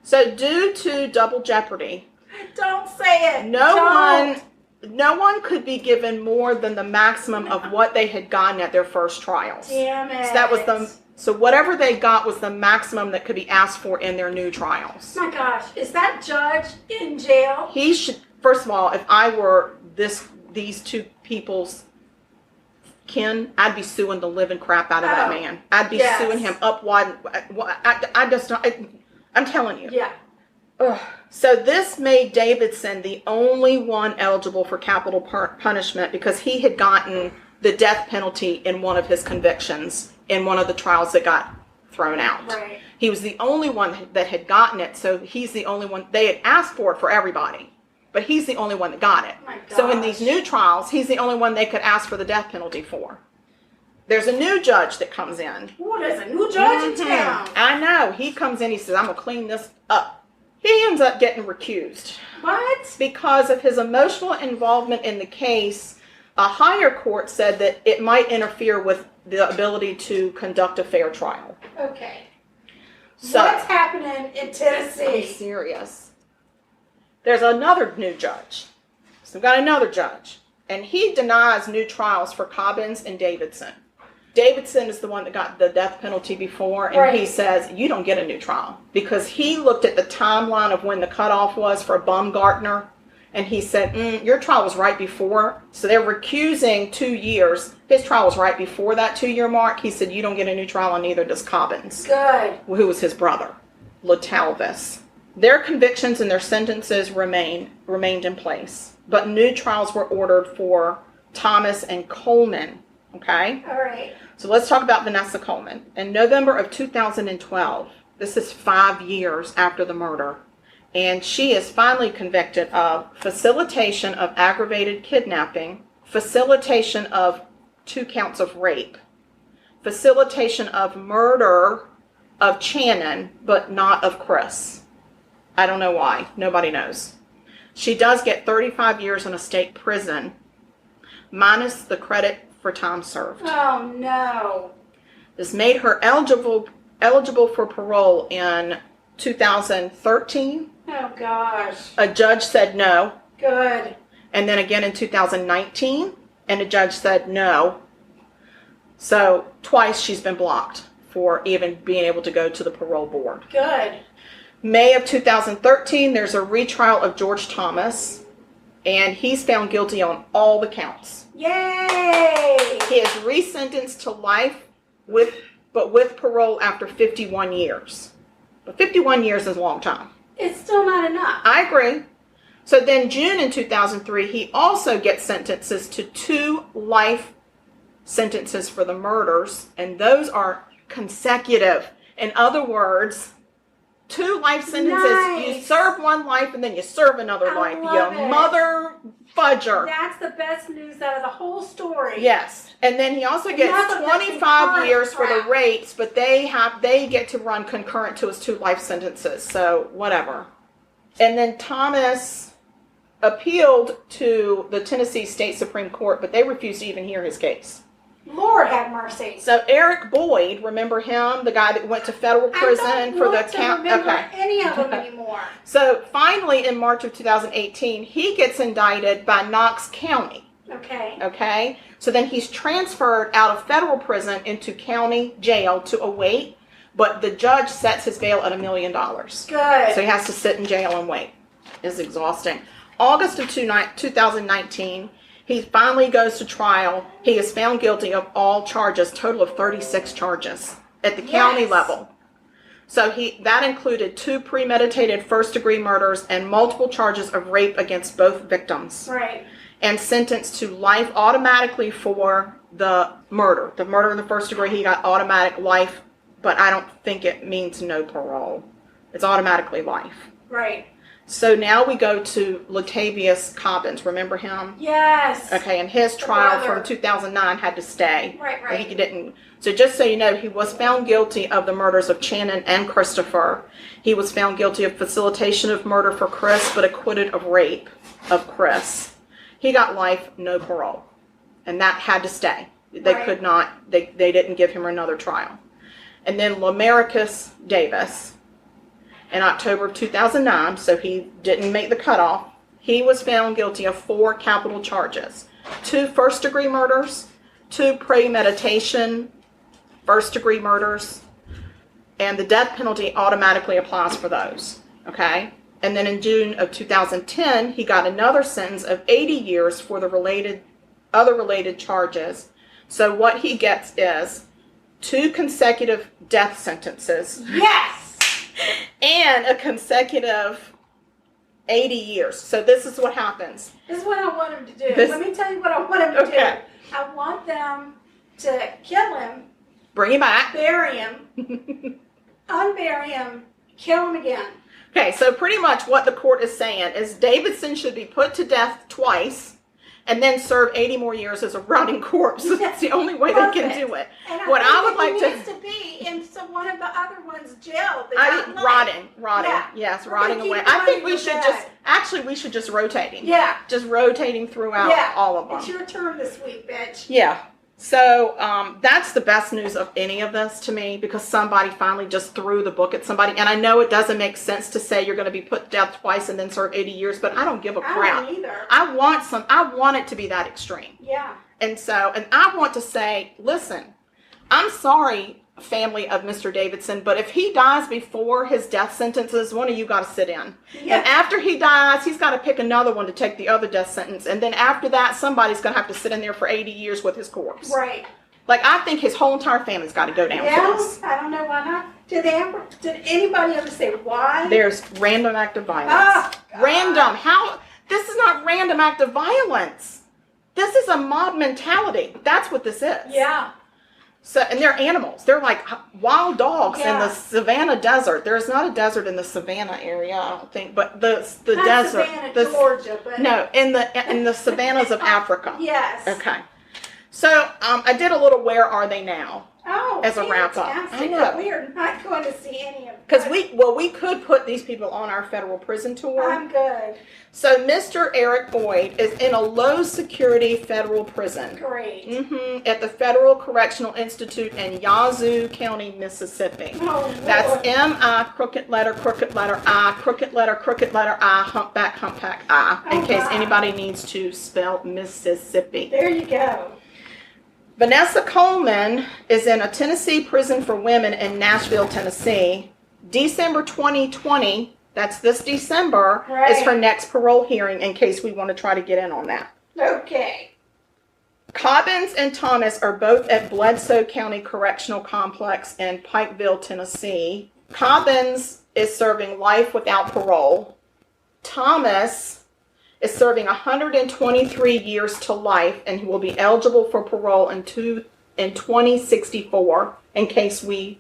Speaker 2: So due to double jeopardy,
Speaker 3: don't say it.
Speaker 2: No one could be given more than the maximum of what they had gotten at their first trials.
Speaker 3: Damn it.
Speaker 2: So that was so whatever they got was the maximum that could be asked for in their new trials.
Speaker 3: Oh my gosh, is that judge in jail?
Speaker 2: He should. First of all, if I were these two people's kin, I'd be suing the living crap out of that man. I'd be suing him up wide. I just don't. I'm telling you.
Speaker 3: Yeah.
Speaker 2: Ugh. So this made Davidson the only one eligible for capital punishment because he had gotten the death penalty in one of his convictions in one of the trials that got thrown out.
Speaker 3: Right.
Speaker 2: He was the only one that had gotten it, so he's the only one. They had asked for it for everybody, but he's the only one that got it.
Speaker 3: My
Speaker 2: So in
Speaker 3: gosh.
Speaker 2: these new trials, he's the only one they could ask for the death penalty for. There's a new judge that comes in.
Speaker 3: Ooh, there's a new judge in town.
Speaker 2: I know. He comes in, he says, I'm going to clean this up. He ends up getting recused.
Speaker 3: What?
Speaker 2: Because of his emotional involvement in the case, a higher court said that it might interfere with the ability to conduct a fair trial.
Speaker 3: Okay.
Speaker 2: So,
Speaker 3: what's happening in
Speaker 2: I'm
Speaker 3: Tennessee?
Speaker 2: serious. There's another new judge. So we've got another judge. And he denies new trials for Cobbins and Davidson. Davidson is the one that got the death penalty before, and he says, you don't get a new trial. Because he looked at the timeline of when the cutoff was for Baumgartner, and he said, your trial was right before. So they're recusing 2 years. His trial was right before that 2-year mark. He said, you don't get a new trial, and neither does Cobbins.
Speaker 3: Good.
Speaker 2: Who was his brother, LaTalvis. Their convictions and their sentences remained in place. But new trials were ordered for Thomas and Coleman. Okay?
Speaker 3: All right.
Speaker 2: So let's talk about Vanessa Coleman. In November of 2012, this is 5 years after the murder, and she is finally convicted of facilitation of aggravated kidnapping, facilitation of 2 counts of rape, facilitation of murder of Channon, but not of Chris. I don't know why. Nobody knows. She does get 35 years in a state prison, minus the credit for time served.
Speaker 3: Oh no.
Speaker 2: This made her eligible for parole in 2013.
Speaker 3: Oh gosh.
Speaker 2: A judge said no.
Speaker 3: Good.
Speaker 2: And then again in 2019, and a judge said no. So twice she's been blocked for even being able to go to the parole board.
Speaker 3: Good.
Speaker 2: May of 2013, there's a retrial of George Thomas, and he's found guilty on all the counts.
Speaker 3: Yay!
Speaker 2: He is resentenced to life with parole after 51 years. But 51 years is a long time.
Speaker 3: It's still not enough.
Speaker 2: I agree. So then June in 2003, he also gets sentences to 2 life sentences for the murders, and those are consecutive. In other words, 2 life sentences.
Speaker 3: Nice.
Speaker 2: You serve 1 life and then you serve another life.
Speaker 3: love
Speaker 2: You
Speaker 3: it.
Speaker 2: Mother fudger.
Speaker 3: That's the best news out of the whole story.
Speaker 2: Yes. And then he also gets
Speaker 3: Enough of this
Speaker 2: 25
Speaker 3: concurrent
Speaker 2: years for the
Speaker 3: crap.
Speaker 2: rapes, but they get to run concurrent to his 2 life sentences. So whatever. And then Thomas, appealed to the Tennessee State Supreme Court, but they refused to even hear his case.
Speaker 3: Lord have mercy.
Speaker 2: So Eric Boyd, remember him, the guy that went to federal prison for the count?
Speaker 3: Okay. Any of them anymore.
Speaker 2: So finally, in March of 2018, he gets indicted by Knox County.
Speaker 3: Okay.
Speaker 2: Okay. So then he's transferred out of federal prison into county jail to await, but the judge sets his bail at $1 million.
Speaker 3: Good.
Speaker 2: So he has to sit in jail and wait. It's exhausting. August of 2019. He finally goes to trial. He is found guilty of all charges, total of 36 charges at the county level. So that included 2 premeditated first-degree murders and multiple charges of rape against both victims.
Speaker 3: Right.
Speaker 2: And sentenced to life automatically for the murder. The murder in the first degree, he got automatic life, but I don't think it means no parole. It's automatically life.
Speaker 3: Right.
Speaker 2: So now we go to Latavius Cobbins. Remember him?
Speaker 3: Yes.
Speaker 2: Okay, and his trial from 2009 had to stay.
Speaker 3: Right.
Speaker 2: He didn't. So just so you know, he was found guilty of the murders of Shannon and Christopher. He was found guilty of facilitation of murder for Chris, but acquitted of rape of Chris. He got life, no parole. And that had to stay. They could not, they didn't give him another trial. And then Lamarcus Davis, in October of 2009, so he didn't make the cutoff, he was found guilty of 4 capital charges. 2 first-degree murders, 2 premeditation first-degree murders, and the death penalty automatically applies for those, okay? And then in June of 2010, he got another sentence of 80 years for the other related charges. So what he gets is 2 consecutive death sentences.
Speaker 3: Yes!
Speaker 2: And a consecutive 80 years. So this is what happens.
Speaker 3: This is what I want him to do. Let me tell you what I want him to do. I want them to kill him.
Speaker 2: Bring him back.
Speaker 3: Bury him. Unbury him. Kill him again.
Speaker 2: Okay, so pretty much what the court is saying is Davidson should be put to death twice and then serve 80 more years as a rotting corpse. That's the only way they can do it.
Speaker 3: And
Speaker 2: what I would like
Speaker 3: needs to be in one of the other ones jail.
Speaker 2: Rotting.
Speaker 3: Yeah.
Speaker 2: Yes, rotting away. I think we should just rotate him.
Speaker 3: Yeah.
Speaker 2: Just rotating throughout all of them.
Speaker 3: It's your turn this week, bitch.
Speaker 2: Yeah. So that's the best news of any of this to me, because somebody finally just threw the book at somebody. And I know it doesn't make sense to say you're going to be put to death twice and then serve 80 years, but I don't give a crap.
Speaker 3: I don't either.
Speaker 2: I want it to be that extreme.
Speaker 3: Yeah.
Speaker 2: And I want to say, listen, I'm sorry, family of Mr. Davidson, but if he dies before his death sentences, one of you got to sit in. Yeah. And after he dies, he's got to pick another one to take the other death sentence. And then after that, somebody's going to have to sit in there for 80 years with his corpse.
Speaker 3: Right.
Speaker 2: Like, I think his whole entire family's got to go down for this.
Speaker 3: I don't know why not. Did anybody ever say why?
Speaker 2: There's random act of violence.
Speaker 3: Oh,
Speaker 2: random. How? This is not random act of violence. This is a mob mentality. That's what this is.
Speaker 3: Yeah.
Speaker 2: So, and they're animals. They're like wild dogs in the savannah desert. There's not a desert in the savannah area, I don't think, but the
Speaker 3: not
Speaker 2: desert.
Speaker 3: Savannah, Georgia, but
Speaker 2: no, in the savannas of Africa.
Speaker 3: Yes.
Speaker 2: Okay. So I did a little "Where Are They Now?" as a wrap up.
Speaker 3: I know. We are not going to see any of them.
Speaker 2: Because we could put these people on our federal prison tour.
Speaker 3: I'm good.
Speaker 2: So Mr. Eric Boyd is in a low security federal prison.
Speaker 3: Great.
Speaker 2: At the Federal Correctional Institute in Yazoo County, Mississippi.
Speaker 3: Oh,
Speaker 2: that's M-I, crooked letter I, crooked letter I, humpback I, in case anybody needs to spell Mississippi.
Speaker 3: There you go.
Speaker 2: Vanessa Coleman is in a Tennessee prison for women in Nashville, Tennessee. December 2020, that's this December, is her next parole hearing, in case we want to try to get in on that.
Speaker 3: Okay.
Speaker 2: Cobbins and Thomas are both at Bledsoe County Correctional Complex in Pikeville, Tennessee. Cobbins is serving life without parole. Thomas is serving 123 years to life, and he will be eligible for parole in 2064, in case we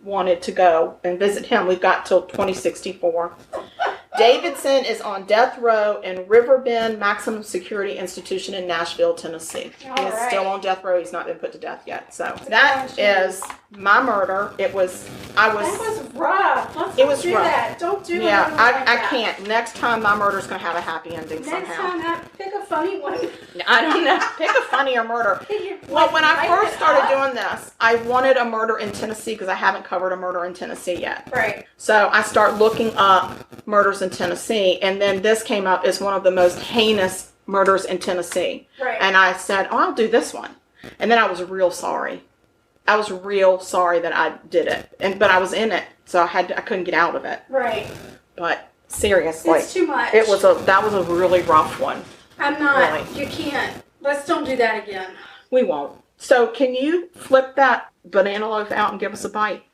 Speaker 2: wanted to go and visit him. We've got till 2064. Davidson is on death row in Riverbend Maximum Security Institution in Nashville, Tennessee. He is still on death row. He's not been put to death yet. So that is my murder. That was
Speaker 3: rough.
Speaker 2: Don't do
Speaker 3: that.
Speaker 2: I can't. Next time my murder's going to have a happy ending somehow.
Speaker 3: Next time, pick a funny one.
Speaker 2: I don't know. Pick a funnier murder. Well, when I first started doing this, I wanted a murder in Tennessee because I haven't covered a murder in Tennessee yet.
Speaker 3: Right.
Speaker 2: So I start looking up murders in Tennessee, and then this came up as one of the most heinous murders in Tennessee.
Speaker 3: Right.
Speaker 2: And I said, I'll do this one. And then I was real sorry. I was real sorry that I did it. But I was in it, so I couldn't get out of it.
Speaker 3: Right.
Speaker 2: But seriously.
Speaker 3: It's too much.
Speaker 2: That was a really rough one.
Speaker 3: I'm not.
Speaker 2: Really.
Speaker 3: You can't. Let's don't do that again.
Speaker 2: We won't. So can you flip that banana loaf out and give us a bite?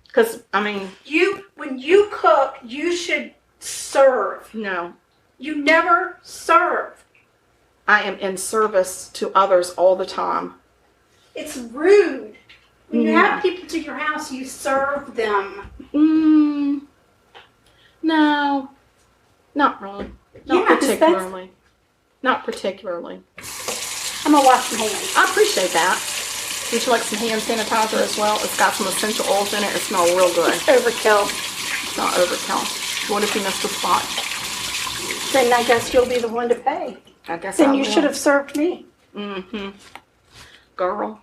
Speaker 2: Because,
Speaker 3: when you cook, you should serve.
Speaker 2: No.
Speaker 3: You never serve.
Speaker 2: I am in service to others all the time.
Speaker 3: It's rude. When you have people to your house, you serve them.
Speaker 2: No. Not really. Not particularly. Not particularly.
Speaker 3: I'm going to wash my hands.
Speaker 2: I appreciate that. Would you like some hand sanitizer as well? It's got some essential oils in it. It smells real good.
Speaker 3: Overkill.
Speaker 2: It's not overkill. What if you missed the spot?
Speaker 3: Then I guess you'll be the one to pay.
Speaker 2: I guess
Speaker 3: then
Speaker 2: I
Speaker 3: you
Speaker 2: will.
Speaker 3: should have served me.
Speaker 2: Girl.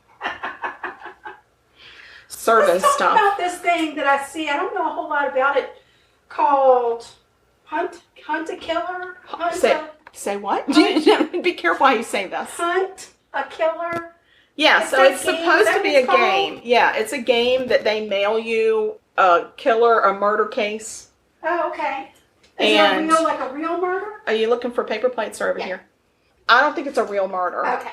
Speaker 2: Service
Speaker 3: Let's talk
Speaker 2: stuff.
Speaker 3: about this thing that I see. I don't know a whole lot about it. Called Hunt a Killer.
Speaker 2: Say what? Be careful how you say this.
Speaker 3: Hunt a Killer.
Speaker 2: Yeah, so it's supposed to be a game. Yeah, it's a game that they mail you a killer, a murder case.
Speaker 3: Oh, okay. Is it like a real murder?
Speaker 2: Are you looking for paper plates over here? I don't think it's a real murder.
Speaker 3: Okay.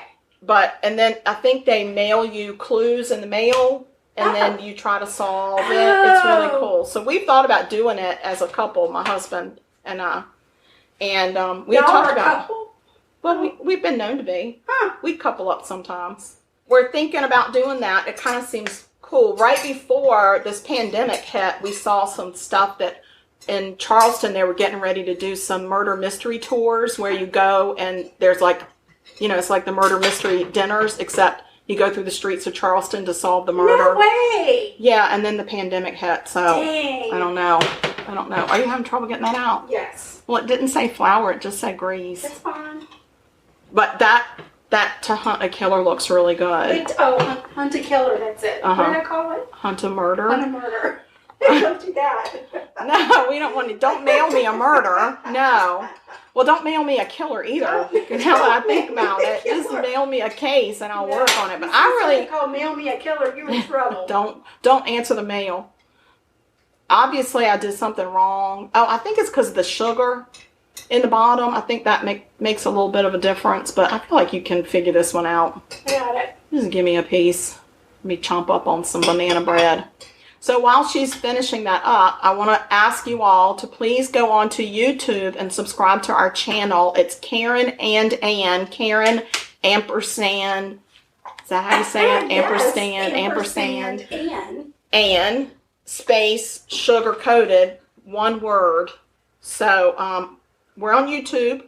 Speaker 2: And then I think they mail you clues in the mail, and then you try to solve it. It's really cool. So we've thought about doing it as a couple, my husband and I. And we talked about
Speaker 3: a couple?
Speaker 2: Well, we've been known to be.
Speaker 3: Huh.
Speaker 2: We couple up sometimes. We're thinking about doing that. It kind of seems cool. Right before this pandemic hit, we saw some stuff that in Charleston, they were getting ready to do some murder mystery tours where you go and there's like, it's like the murder mystery dinners, except you go through the streets of Charleston to solve the murder.
Speaker 3: No way!
Speaker 2: Yeah, and then the pandemic hit, so
Speaker 3: Dang.
Speaker 2: I don't know. Are you having trouble getting that out?
Speaker 3: Yes.
Speaker 2: Well, it didn't say flour, it just said grease.
Speaker 3: It's fine.
Speaker 2: But that to hunt a killer looks really good.
Speaker 3: Hunt a Killer, that's it. What did I call it?
Speaker 2: Hunt a murder.
Speaker 3: Hunt a Murder. Don't do that.
Speaker 2: No, we don't want to. Don't mail me a murder. No. Well, don't mail me a killer either. Now that I think about it, just mail me a case and I'll work on it. But I really
Speaker 3: call mail me a killer. You're in trouble.
Speaker 2: Don't answer the mail. Obviously, I did something wrong. Oh, I think it's because of the sugar in the bottom. I think that makes a little bit of a difference. But I feel like you can figure this one out.
Speaker 3: I got it.
Speaker 2: Just give me a piece. Let me chomp up on some banana bread. So while she's finishing that up, I want to ask you all to please go on to YouTube and subscribe to our channel. It's Karen and Ann. Karen ampersand. Is that how you say it?
Speaker 3: Yes,
Speaker 2: ampersand. Ann space sugar coated, one word. So we're on YouTube.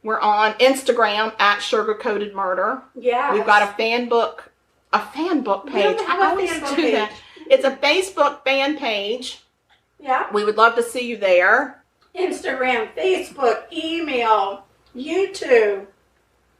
Speaker 2: We're on Instagram at Sugar Coated Murder.
Speaker 3: Yeah.
Speaker 2: We've got a fan book page. I always do that. It's a Facebook fan page.
Speaker 3: Yeah.
Speaker 2: We would love to see you there.
Speaker 3: Instagram, Facebook, email, YouTube.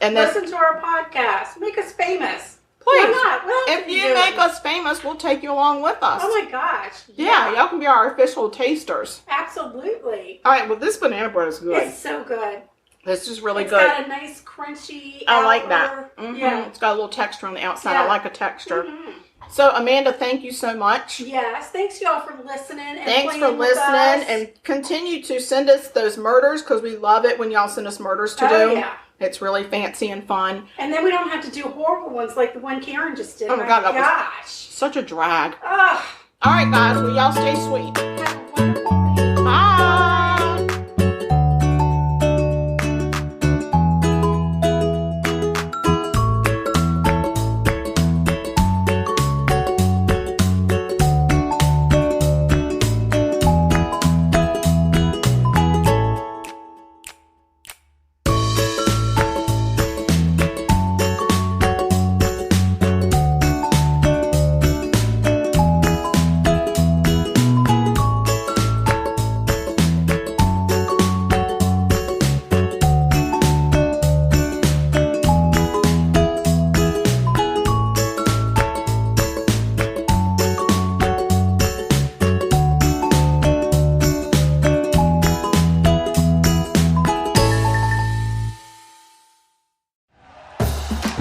Speaker 2: And then
Speaker 3: listen to our podcast. Make us famous.
Speaker 2: Please.
Speaker 3: Why not? What else
Speaker 2: if you make us famous, we'll take you along with us.
Speaker 3: Oh my gosh.
Speaker 2: Yeah, y'all can be our official tasters.
Speaker 3: Absolutely.
Speaker 2: All right, well, this banana bread is good.
Speaker 3: It's so good.
Speaker 2: This is really
Speaker 3: It's
Speaker 2: good.
Speaker 3: got a nice crunchy
Speaker 2: I like
Speaker 3: outer.
Speaker 2: that. Mm-hmm. Yeah. It's got a little texture on the outside.
Speaker 3: Yeah.
Speaker 2: I like a texture.
Speaker 3: Mm-hmm.
Speaker 2: So, Amanda, thank you so much.
Speaker 3: Yes, thanks y'all for listening. And
Speaker 2: thanks for listening, and continue to send us those murders because we love it when y'all send us murders to do.
Speaker 3: Yeah.
Speaker 2: It's really fancy and fun.
Speaker 3: And then we don't have to do horrible ones like the one Karen just did.
Speaker 2: Oh my God, that was such a drag. All right, guys. Well, y'all stay sweet.
Speaker 3: Have a wonderful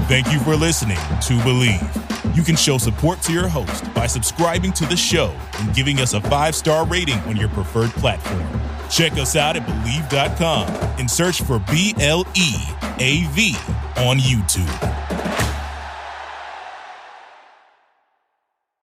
Speaker 1: Thank you for listening to Believe. You can show support to your host by subscribing to the show and giving us a 5-star rating on your preferred platform. Check us out at Believe.com and search for BLEAV on YouTube.